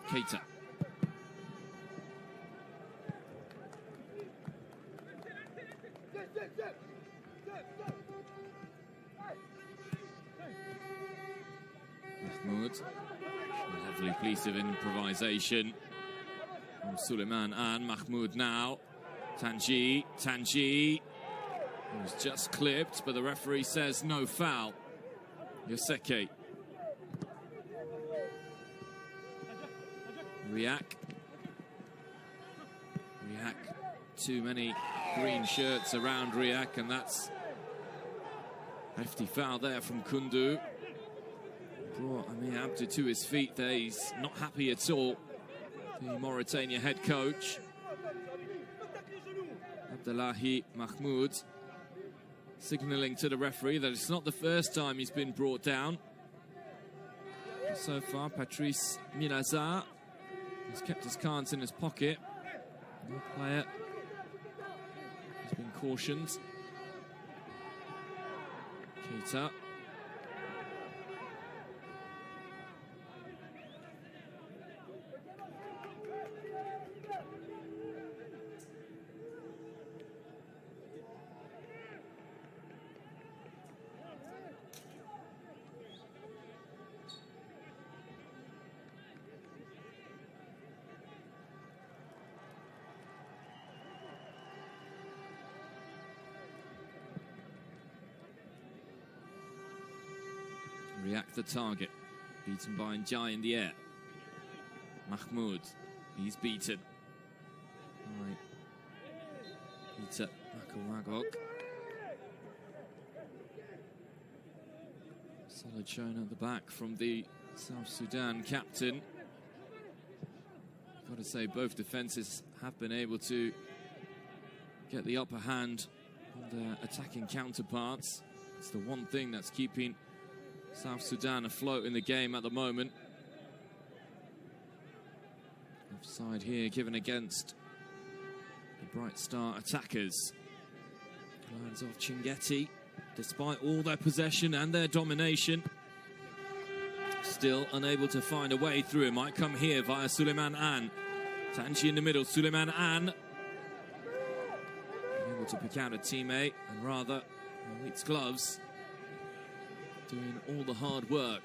Keita. Mahmoud. Lovely piece of improvisation from Suleiman and Mahmoud now. Tanji. Was just clipped, but the referee says no foul. Yoseke. Riak. Too many green shirts around Riak, and that's hefty foul there from Kundu. Brought Amir Abdu to his feet there. He's not happy at all. The Mauritania head coach, Abdullahi Mahmoud, signalling to the referee that it's not the first time he's been brought down. So far, Patrice Minazar has kept his cards in his pocket. No player has been cautioned. Keita. React the target, beaten by Njai in the air. Mahmoud, he's beaten. All right. Peter Makawagok. Solid showing at the back from the South Sudan captain. Got to say, both defences have been able to get the upper hand on their attacking counterparts. It's the one thing that's keeping South Sudan afloat in the game at the moment. Offside here given against the Bright Star attackers. Lines off Chingeti, despite all their possession and their domination. Still unable to find a way through. It might come here via Suleiman An. Tanji in the middle, Suleiman An. Able to pick out a teammate and rather Wheat's gloves. doing all the hard work.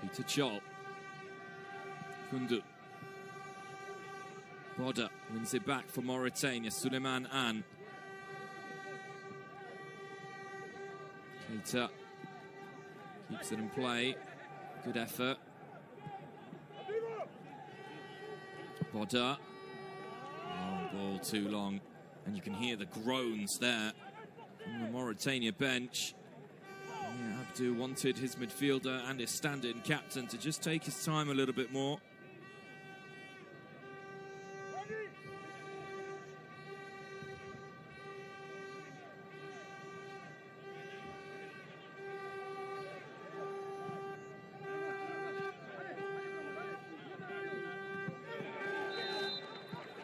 Peter Chol. Kundu. Boda wins it back for Mauritania. Suleiman An. Keita keeps it in play. Good effort. Boda. Long ball, too long. And you can hear the groans there from the Mauritania bench. Yeah, Abdou wanted his midfielder and his stand-in captain to just take his time a little bit more.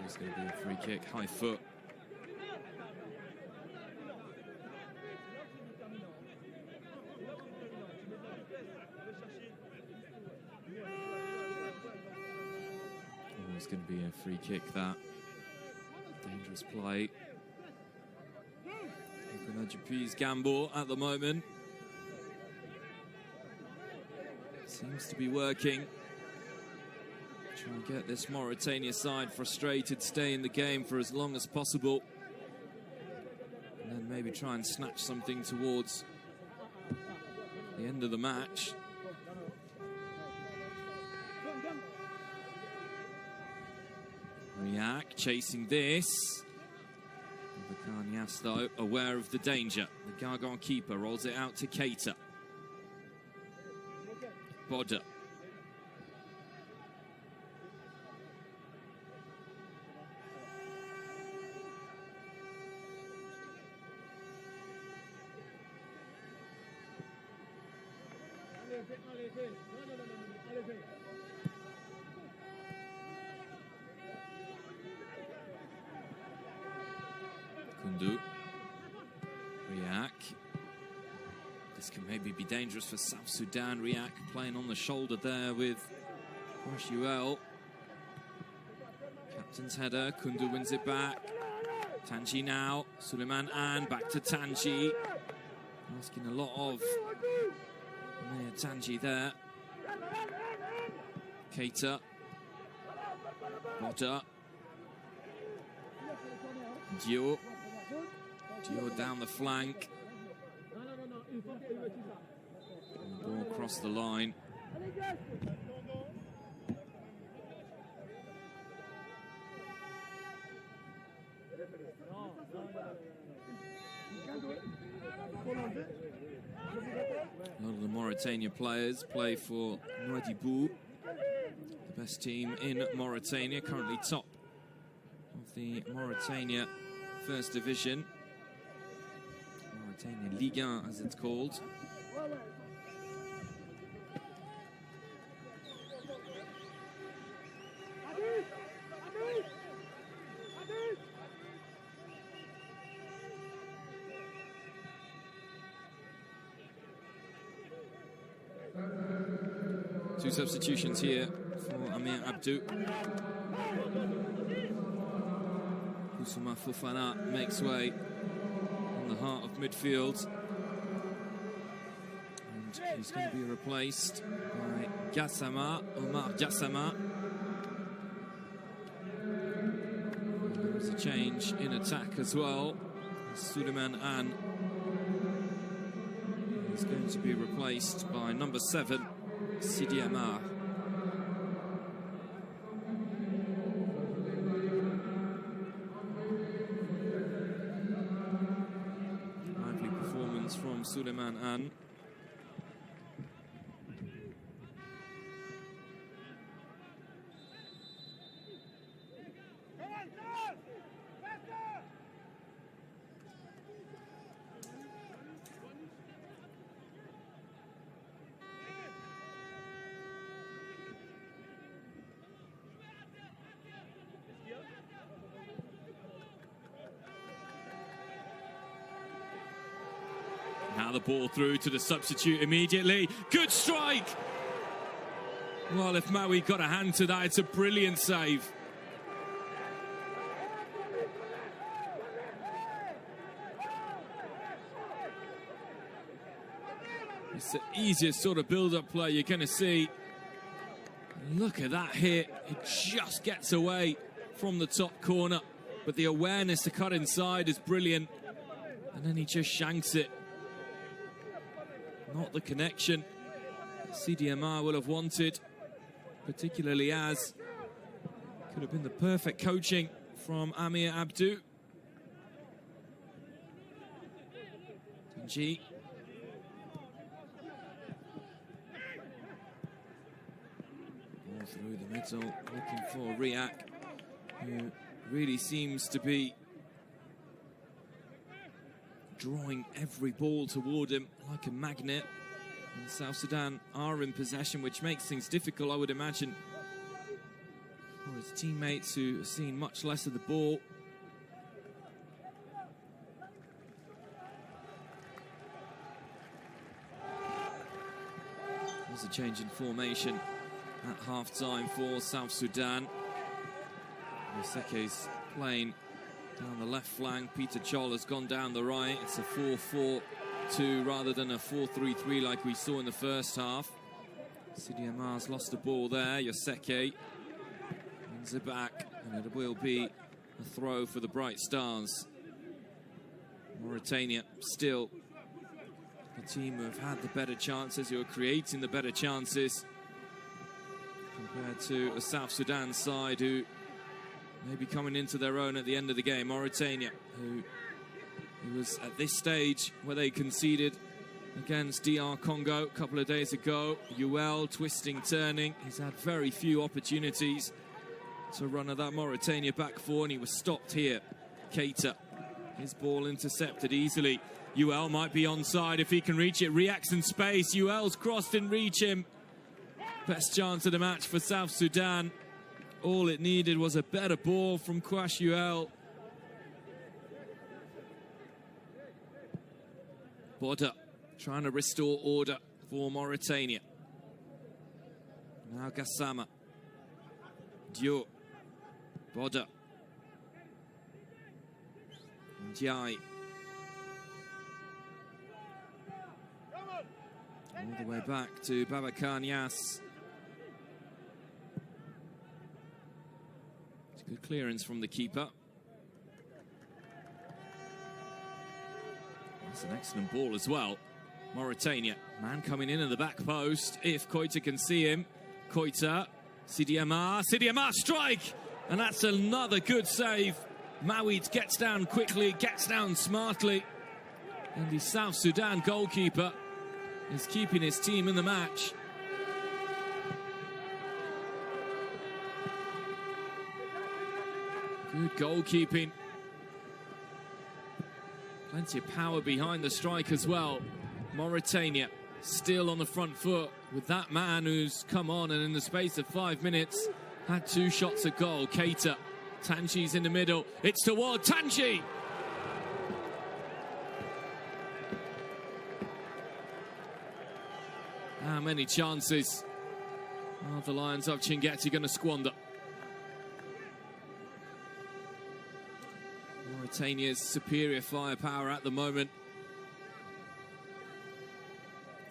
It's going to be a free kick, high foot. It's going to be a free kick, that. Dangerous play. Nicolas gamble at the moment. Seems to be working. Try and get this Mauritania side frustrated, stay in the game for as long as possible. And then maybe try and snatch something towards the end of the match. Riak chasing this. Bakanias, though, aware of the danger. The Gargan keeper rolls it out to Keita. Boda. Kundu. Riak. This can maybe be dangerous for South Sudan. Riak playing on the shoulder there with Rashuel. Captain's header. Kundu wins it back. Tanji now. Suleiman An back to Tanji. Asking a lot of Tanji there. Keita. Boda. Dio down the flank. And the ball across the line. A lot of the Mauritania players play for Nouadhibou, the best team in Mauritania, currently top of the Mauritania First Division. Mauritania Ligue 1, as it's called. Two substitutions here for Amir Abdou. Ousmane Fofana makes way in the heart of midfield. And he's going to be replaced by Gassama, Omar Gassama. And there is a change in attack as well. Suleiman An is going to be replaced by number 7, Sidi Amar. Lively performance from Suleiman An. Now the ball through to the substitute immediately. Good strike! Well, if Maui got a hand to that, it's a brilliant save. It's the easiest sort of build-up play you're going to see. Look at that hit. It just gets away from the top corner. But the awareness to cut inside is brilliant. And then he just shanks it. Not the connection CDMR will have wanted, particularly as could have been the perfect coaching from Amir Abdou. Tanji. Ball through the middle, looking for Riak, who really seems to be drawing every ball toward him like a magnet. And South Sudan are in possession, which makes things difficult, I would imagine, for his teammates who have seen much less of the ball. There's a change in formation at half-time for South Sudan. Yoseke's playing down the left flank. Peter Chol has gone down the right. It's a 4-4-2 rather than a 4-3-3 like we saw in the first half. CDMR's lost the ball there. Yoseke wins it back, and it will be a throw for the Bright Stars. Mauritania still the team who have had the better chances, who are creating the better chances, compared to a South Sudan side who maybe coming into their own at the end of the game. Mauritania, who was at this stage where they conceded against DR Congo a couple of days ago. UL twisting, turning. He's had very few opportunities to run at that Mauritania back four, and he was stopped here. Keita, his ball intercepted easily. UL might be onside if he can reach it. Reacts in space. UL's cross didn't reach him. Best chance of the match for South Sudan. All it needed was a better ball from Kwash UL. Boda trying to restore order for Mauritania. Now Gassama. Diop. Boda. Ndiaye. All the way back to Babacar Niasse. Good clearance from the keeper. That's an excellent ball as well. Mauritania, man coming in at the back post. If Koita can see him. Koita, CDMR strike! And that's another good save. Mawid gets down quickly, gets down smartly. And the South Sudan goalkeeper is keeping his team in the match. Good goalkeeping. Plenty of power behind the strike as well. Mauritania still on the front foot with that man who's come on and in the space of 5 minutes had 2 shots at goal. Keita. Tanji's in the middle. It's toward Tanji. How many chances are the Lions of Chinguetti going to squander? Mauritania's superior firepower at the moment.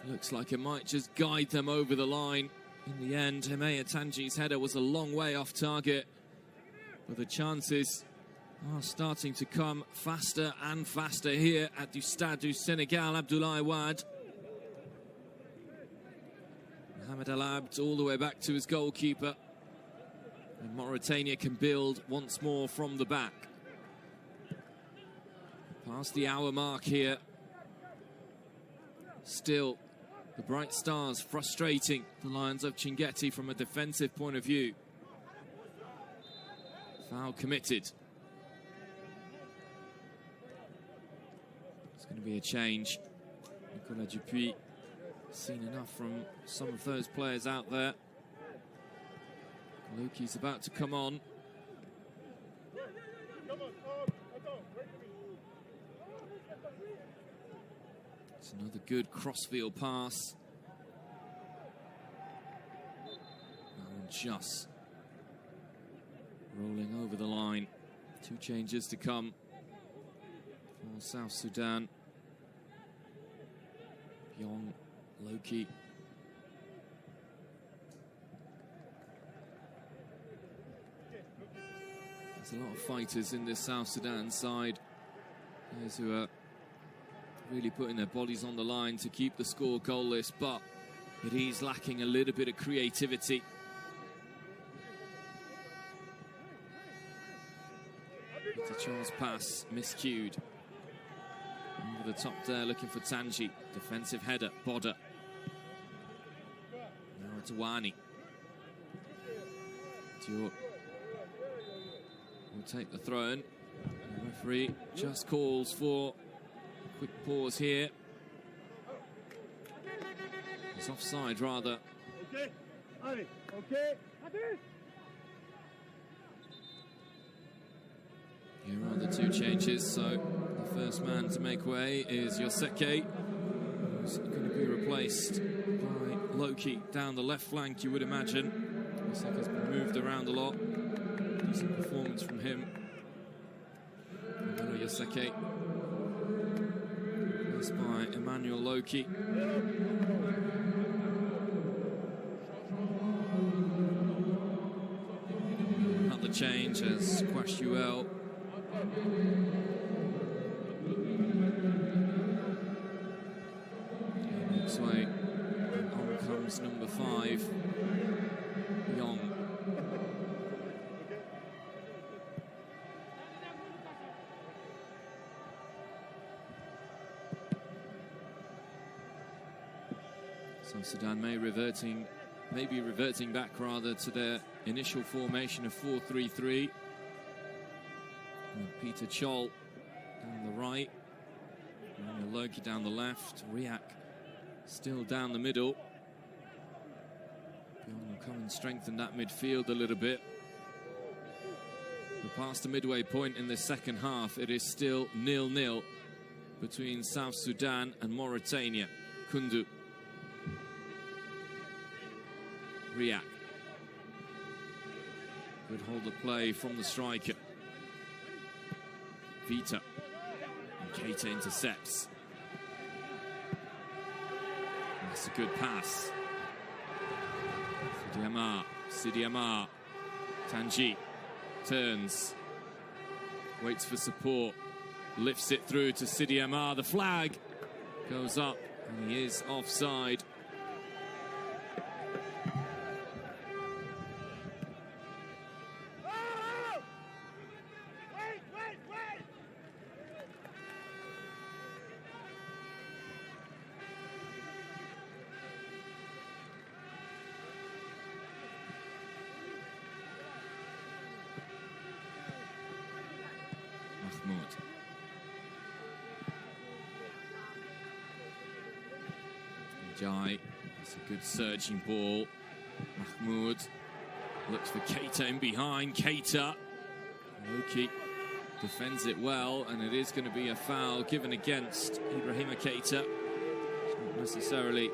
Looks like it might just guide them over the line. In the end, Hemaya Tanji's header was a long way off target. But the chances are starting to come faster and faster here at du Stade du Sénégal. Abdoulaye Wade. Mohamed El Abd all the way back to his goalkeeper. And Mauritania can build once more from the back. Past the hour mark here. Still, the Bright Stars frustrating the Lions of Chinguetti from a defensive point of view. Foul committed. It's going to be a change. Nicolas Dupuis seen enough from some of those players out there. Luki's about to come on. It's another good crossfield pass. And just rolling over the line. 2 changes to come for South Sudan. Pyong Loki. There's a lot of fighters in this South Sudan side. Those who are really putting their bodies on the line to keep the score goalless, but it is lacking a little bit of creativity. It's a chance pass, miscued. Over the top there, looking for Tanji. Defensive header, Bodder. Now it's Wani. Dior will take the throw in. The referee just calls for a quick pause here. It's offside, rather. Okay, Ali, okay. Here are the two changes. So the first man to make way is Yoseke, who's going to be replaced by Loki down the left flank, you would imagine. Yoseke's been moved around a lot. Decent performance from him. Yoseke, replaced by Emmanuel Loki. Another change as Kwashuel makes way. On comes number 5, Young. So Sudan may be reverting back rather to their initial formation of 4-3-3. Peter Chol down the right, Loki down the left, Riak still down the middle. Will come and strengthen that midfield a little bit. We're past the midway point in the second half. It is still 0-0 between South Sudan and Mauritania. Kundu. Riak. Good hold of play from the striker. Vita. And Keita intercepts. That's a good pass. Sidi Amar. Tanji turns. Waits for support. Lifts it through to Sidi Amar. The flag goes up and he is offside. Jai, it's a good surging ball. Mahmoud looks for Keita in behind. Keita, Loki defends it well, and it is going to be a foul given against Ibrahima Keita. Not necessarily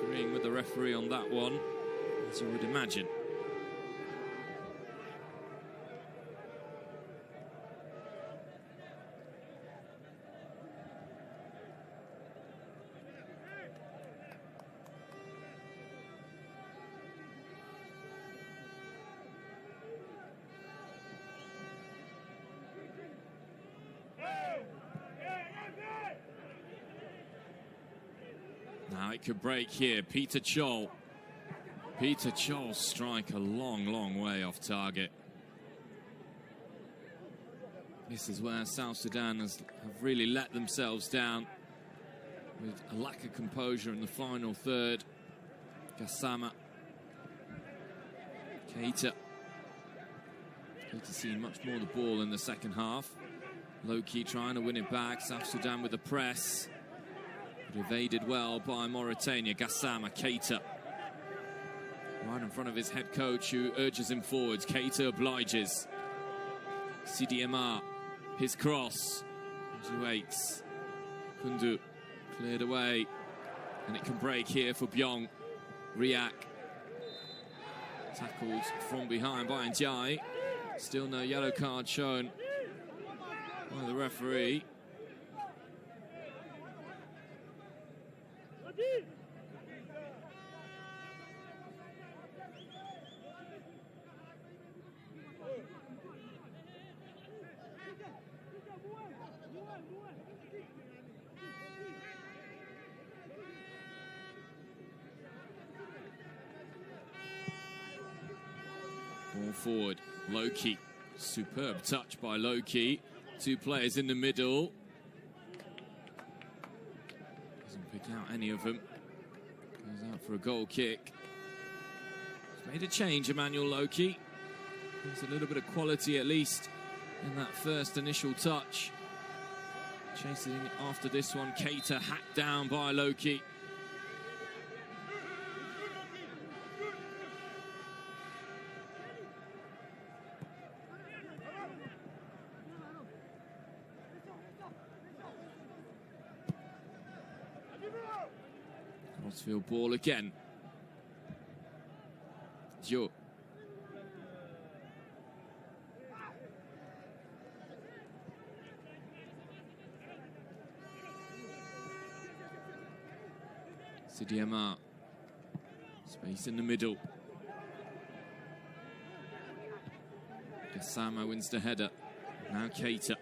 agreeing with the referee on that one, as you would imagine. Now it could break here. Peter Chol. Peter Chol strike a long way off target. This is where South Sudan have really let themselves down with a lack of composure in the final third. Gassama. Keita. Keita seeing much more of the ball in the second half. Loki trying to win it back. South Sudan with the press. Evaded well by Mauritania. Gassama, Keita. Right in front of his head coach who urges him forwards. Keita obliges. Sidi Amar, his cross. He waits. Kundu cleared away. And it can break here for Byong. Riak. Tackled from behind by Ndiaye. Still no yellow card shown by the referee. More forward, Loki. Superb touch by Loki. Two players in the middle. Doesn't pick out any of them. Goes out for a goal kick. He's made a change, Emmanuel Loki. There's a little bit of quality at least in that first initial touch. Chasing after this one, Keita hacked down by Loki. Crossfield ball again. Joe. Sidiama. Space in the middle. Gassama wins the header. Now Keita.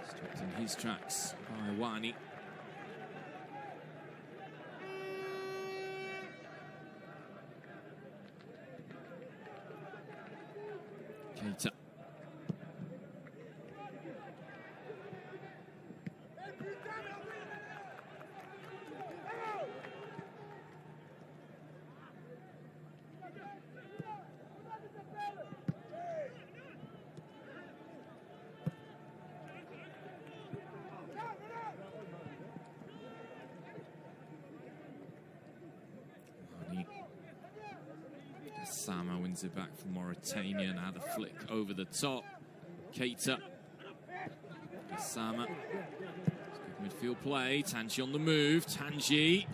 Stopped in his tracks by Wani. Keita. Sama wins it back from Mauritania. Now the flick over the top. Keita. Sama. Good midfield play. Tanji on the move. Tanji.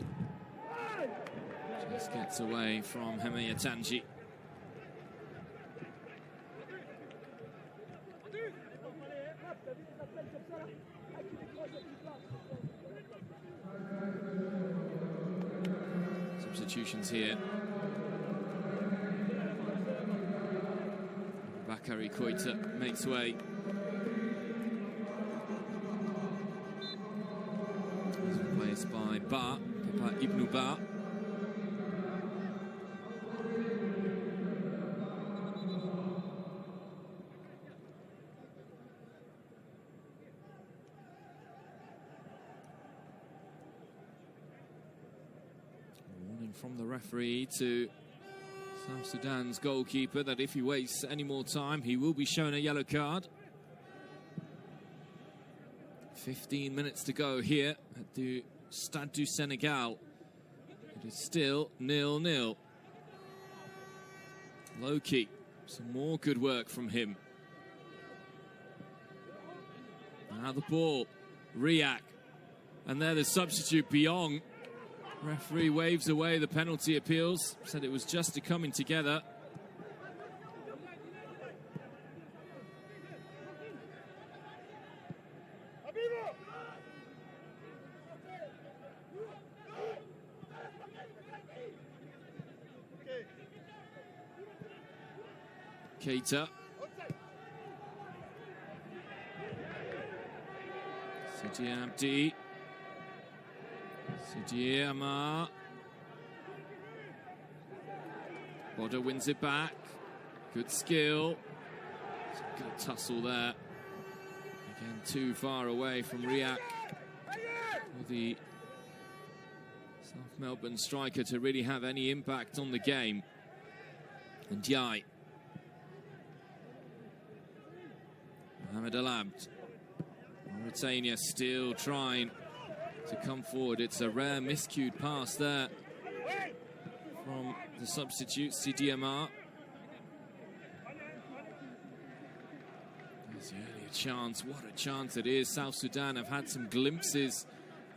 Just gets away from Hemaya Tanji. Substitutions here. Bakary Koita makes way. He's replaced by Ba, Kepa Ibn Ba. Warning from the referee to South Sudan's goalkeeper that if he wastes any more time, he will be shown a yellow card. 15 minutes to go here at the Stade du Sénégal. It is still 0-0. Loki, some more good work from him. Now the ball, Riak. And there the substitute, Biong. Referee waves away the penalty appeals, said it was just a coming together. Keita. Sidi Abdi. Sidiama. Boda wins it back. Good skill. Good tussle there. Again, too far away from Riak. For the South Melbourne striker to really have any impact on the game. And Yai. Mohamed El Abd. Mauritania still trying to come forward. It's a rare miscued pass there from the substitute, Sidiama. There's the earlier chance. What a chance it is. South Sudan have had some glimpses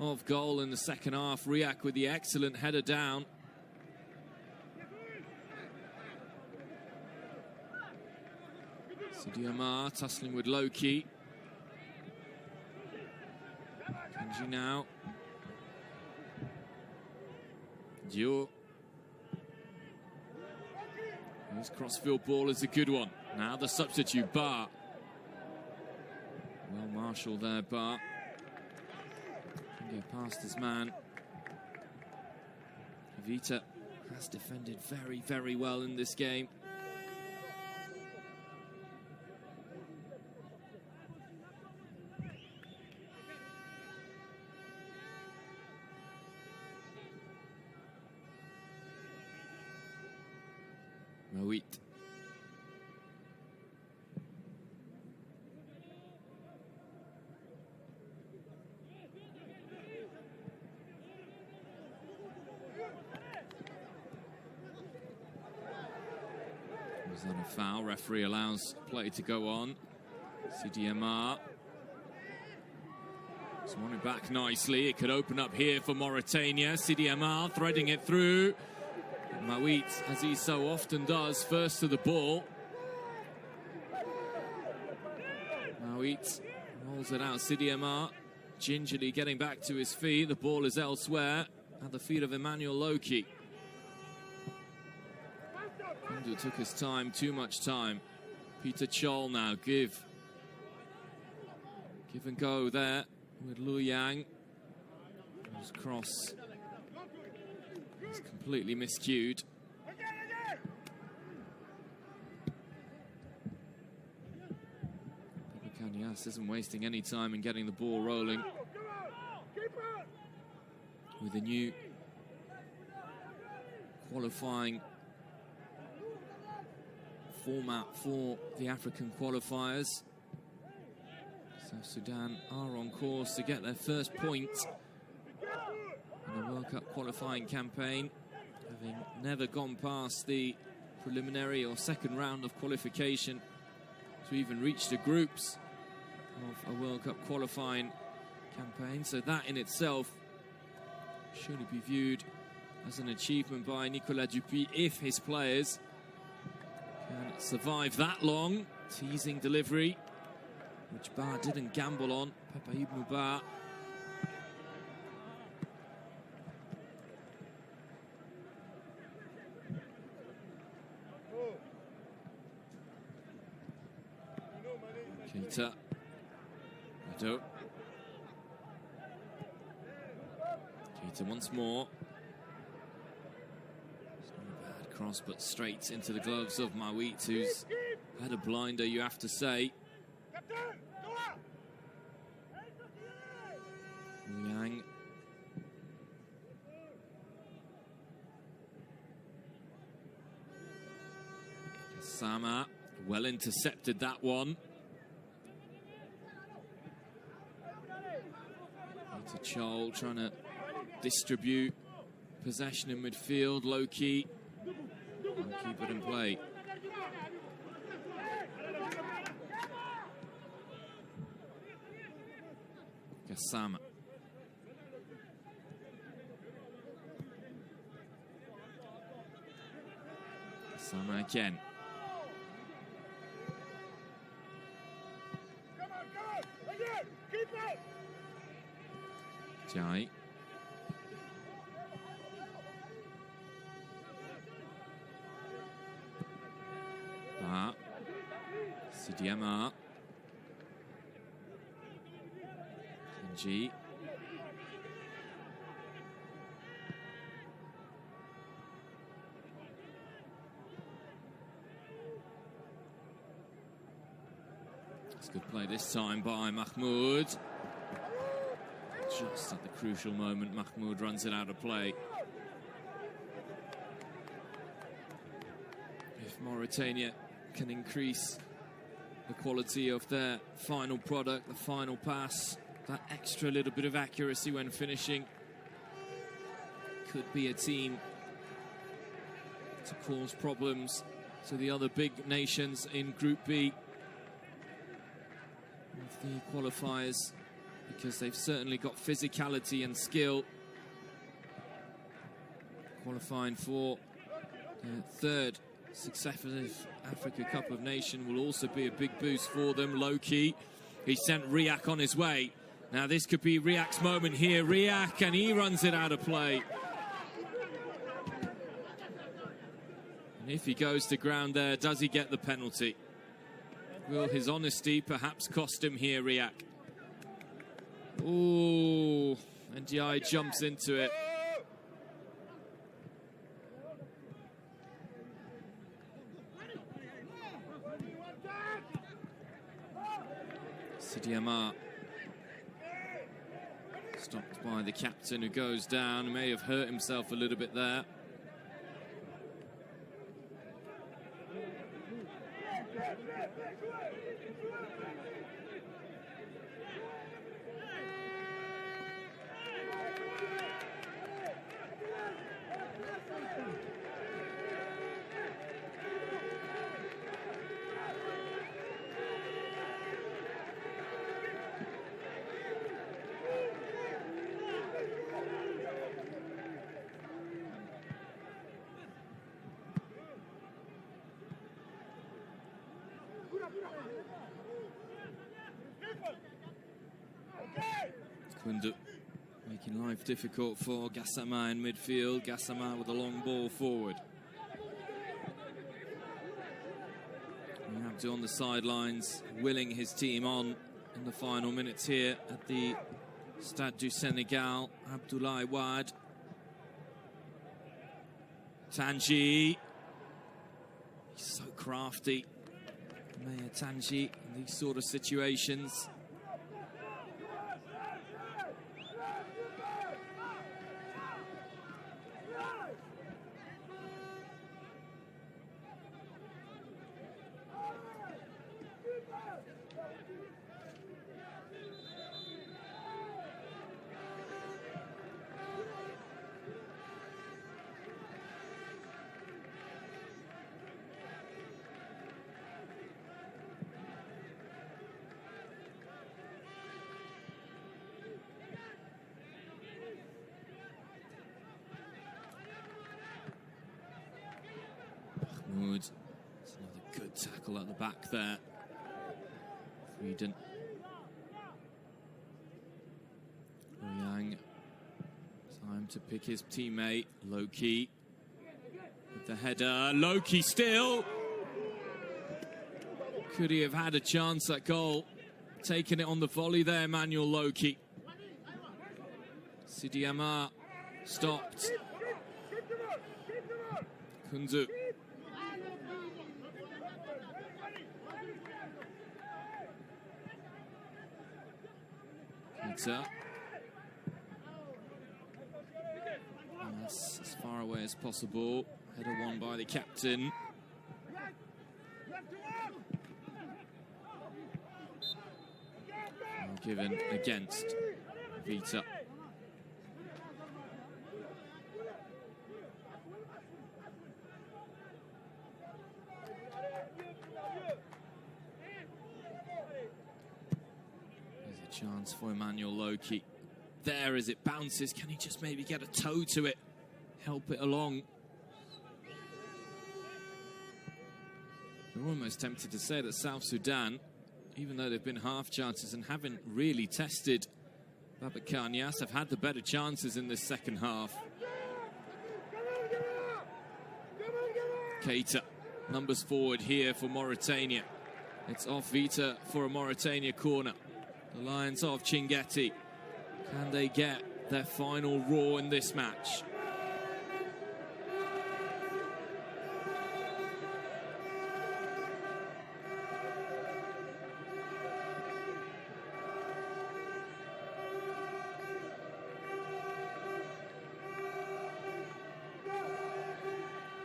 of goal in the second half. Riak with the excellent header down. Sidiama tussling with Loki. Kenji now. Dio. His crossfield ball is a good one. Now the substitute, Bar. Well marshalled there, Bar. Can get past his man. Vita has defended very, very well in this game. Mawit. Was that a foul? Referee allows play to go on. CDMR. It's won it back nicely. It could open up here for Mauritania. CDMR threading it through. Mawit, as he so often does, first to the ball. Mawit rolls it out. CDMR gingerly getting back to his feet. The ball is elsewhere at the feet of Emmanuel Loki. Kundu took his time, too much time. Peter Chol now, give and go there with Lu Yang. His cross is completely miscued. Kanyas isn't wasting any time in getting the ball rolling. With a new qualifying format for the African qualifiers. South Sudan are on course to get their first point in a World Cup qualifying campaign, having never gone past the preliminary or second round of qualification to even reach the groups of a World Cup qualifying campaign. So that in itself should be viewed as an achievement by Nicolas Dupuis if his players can survive that long. Teasing delivery, which Ba didn't gamble on. Papaib Mubar. Keita. Ado. Keita once more. It's not a bad cross, but straight into the gloves of Mawit, who's had a blinder, you have to say. Yang. Sama well intercepted that one. Peter Chol trying to distribute possession in midfield. Low-key. And keep it in play. Gassama. Gassama again. Jai. Ba. CDMR. Kenji. It's a good play this time by Mahmoud. Just at the crucial moment, Mahmoud runs it out of play. If Mauritania can increase the quality of their final product, the final pass, that extra little bit of accuracy when finishing, could be a team to cause problems to the other big nations in Group B of the qualifiers, because they've certainly got physicality and skill. Qualifying for the third successive Africa Cup of Nations will also be a big boost for them. Low-key, he sent Riak on his way. Now this could be Riak's moment here. Riak, and he runs it out of play. And if he goes to ground there, does he get the penalty? Will his honesty perhaps cost him here, Riak? Ooh, and Jai jumps into it. CDMR stopped by the captain, who goes down, may have hurt himself a little bit there. Kundu making life difficult for Gassama in midfield. Gassama with a long ball forward. Abdou on the sidelines, willing his team on in the final minutes here at the Stade du Sénégal. Abdoulaye Wade. Tanji. He's so crafty. Maya Tanji in these sort of situations. It's another good tackle at the back there. Frieden. Yang. Time to pick his teammate. Loki. With the header. Loki still. Could he have had a chance at goal? Taking it on the volley there, Emmanuel Loki. Sidi Amar stopped. Kundu. That's as far away as possible. Header won by the captain. Given against Vita. Chance for Emmanuel Loki. There as it bounces, can he just maybe get a toe to it? Help it along. We're almost tempted to say that South Sudan, even though they've been half chances and haven't really tested Babacar Niasse, have had the better chances in this second half. Keita, numbers forward here for Mauritania. It's off Vita for a Mauritania corner. The Lions of Chinguetti. Can they get their final roar in this match?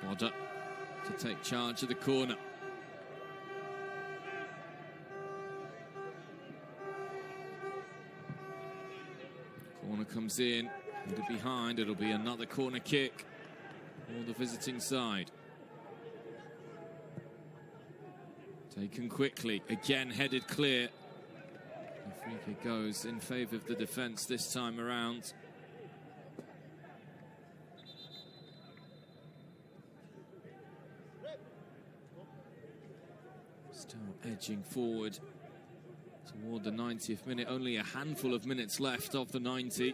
Boda to take charge of the corner. Corner comes in, and behind, it'll be another corner kick for the visiting side. Taken quickly, again headed clear. The free kick goes in favour of the defence this time around. Still edging forward toward the 90th minute, only a handful of minutes left of the 90.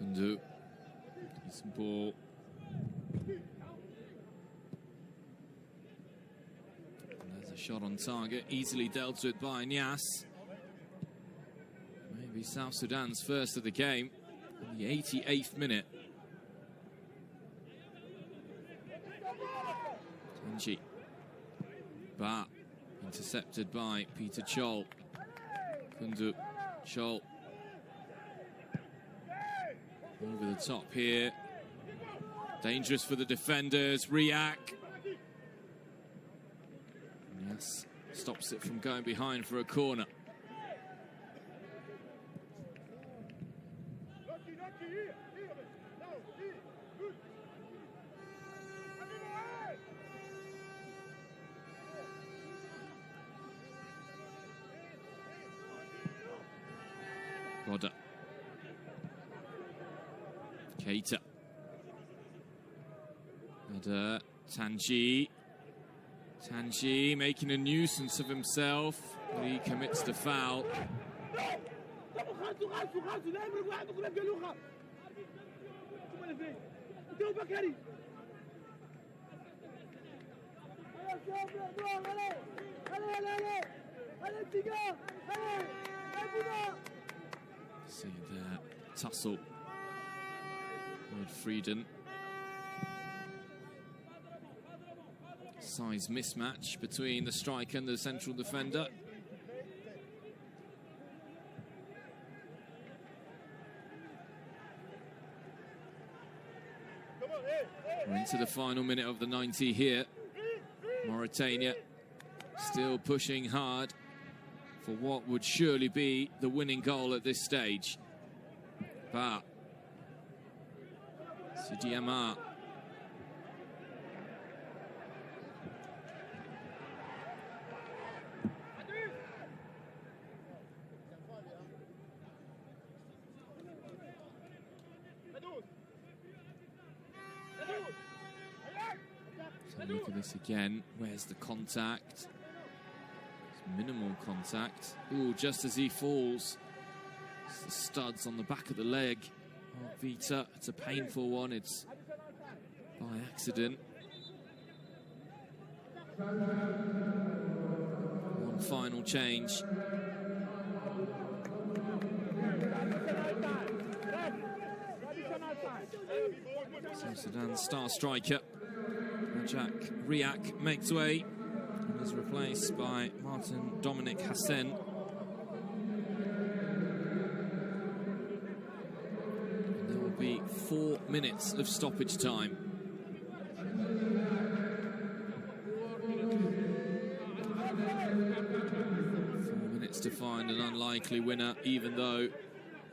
Kundu, decent ball. Shot on target, easily dealt with by Niasse. Maybe South Sudan's first of the game in the 88th minute. Tanji. Ba. Intercepted by Peter Chol. Kundu. Chol. Over the top here. Dangerous for the defenders. Riak. Yes. Stops it from going behind for a corner. Goda. Keita. And Tanji. Tanji making a nuisance of himself. He commits the foul. See there, tussle with Frieden. Size mismatch between the striker and the central defender. We're into the final minute of the 90 here. Mauritania still pushing hard for what would surely be the winning goal at this stage. Ba. Sidiama. So look at this again. Where's the contact? Minimal contact. Ooh, just as he falls, it's the studs on the back of the leg of Vita. It's a painful one. It's by accident. One final change. South Sudan's star striker, Riak, makes way. And is replaced by Martin Dominic Hassen. And there will be 4 minutes of stoppage time. 4 minutes to find an unlikely winner, even though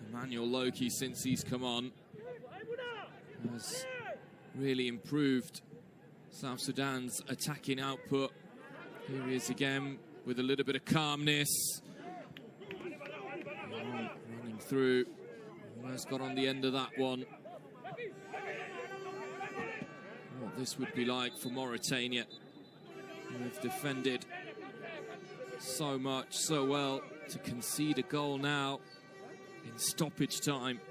Emmanuel Loki, since he's come on, has really improved South Sudan's attacking output. Here he is again with a little bit of calmness. Running through. Almost got on the end of that one. What this would be like for Mauritania, who have defended so much, so well, to concede a goal now in stoppage time.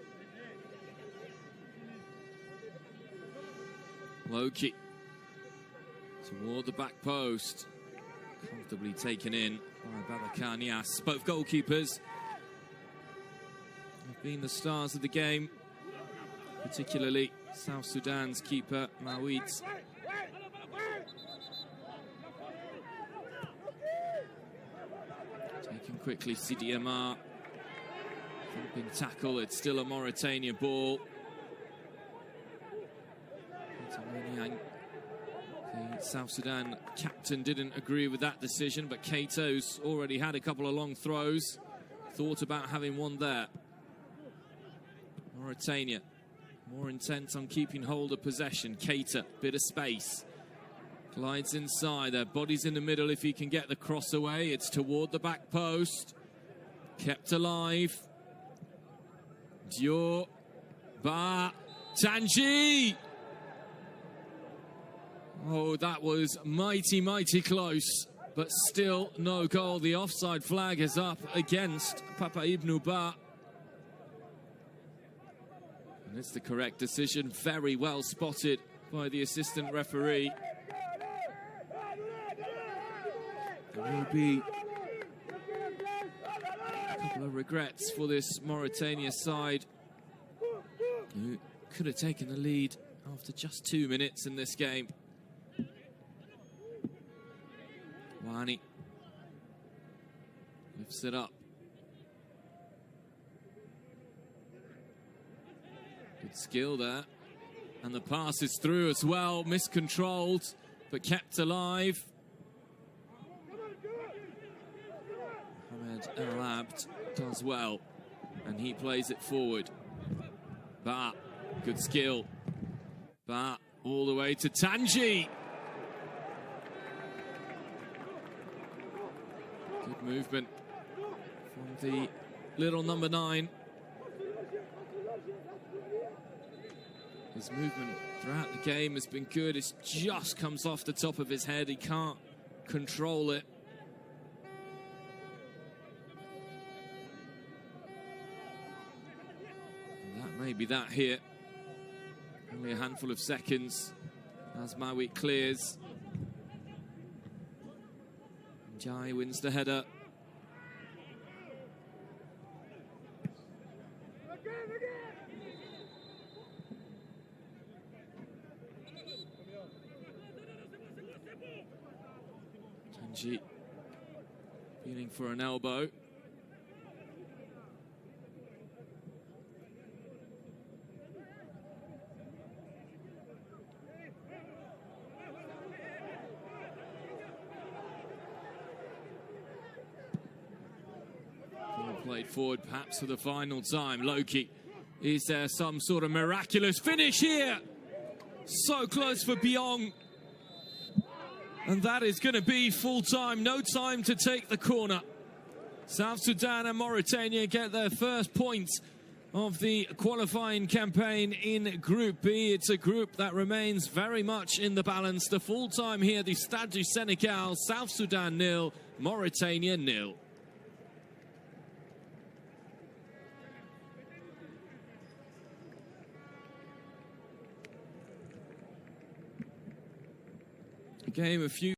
Loki toward the back post. Comfortably taken in by Babacar Niasse. Both goalkeepers have been the stars of the game, particularly South Sudan's keeper, Mawid. Taken quickly, Sidi Amar. Thumping tackle, it's still a Mauritania ball. The South Sudan captain didn't agree with that decision, but Keita's already had a couple of long throws. Thought about having one there. Mauritania more intent on keeping hold of possession. Keita, bit of space. Glides inside, their body's in the middle if he can get the cross away. It's toward the back post. Kept alive. Dior. Ba. Tanji! Oh, that was mighty, mighty close, but still no goal. The offside flag is up against Papa Ibn Ba. And it's the correct decision. Very well spotted by the assistant referee. There will be a couple of regrets for this Mauritania side, who could have taken the lead after just 2 minutes in this game. Wani lifts it up. Good skill there. And the pass is through as well. Miscontrolled, but kept alive. Mohamed El Abd does well. And he plays it forward. Ba, good skill. Ba, all the way to Tanji. Good movement from the little number 9. His movement throughout the game has been good. It just comes off the top of his head. He can't control it. And that may be that here. Only a handful of seconds as Maui clears. Jai wins the header. Tanji feeling for an elbow. Played forward perhaps for the final time. Loki, is there some sort of miraculous finish here? So close for Byong. And that is going to be full time. No time to take the corner. South Sudan and Mauritania get their first point of the qualifying campaign in Group B. It's a group that remains very much in the balance. The full time here, the Stade du Sénégal, South Sudan 0, Mauritania 0. Game a few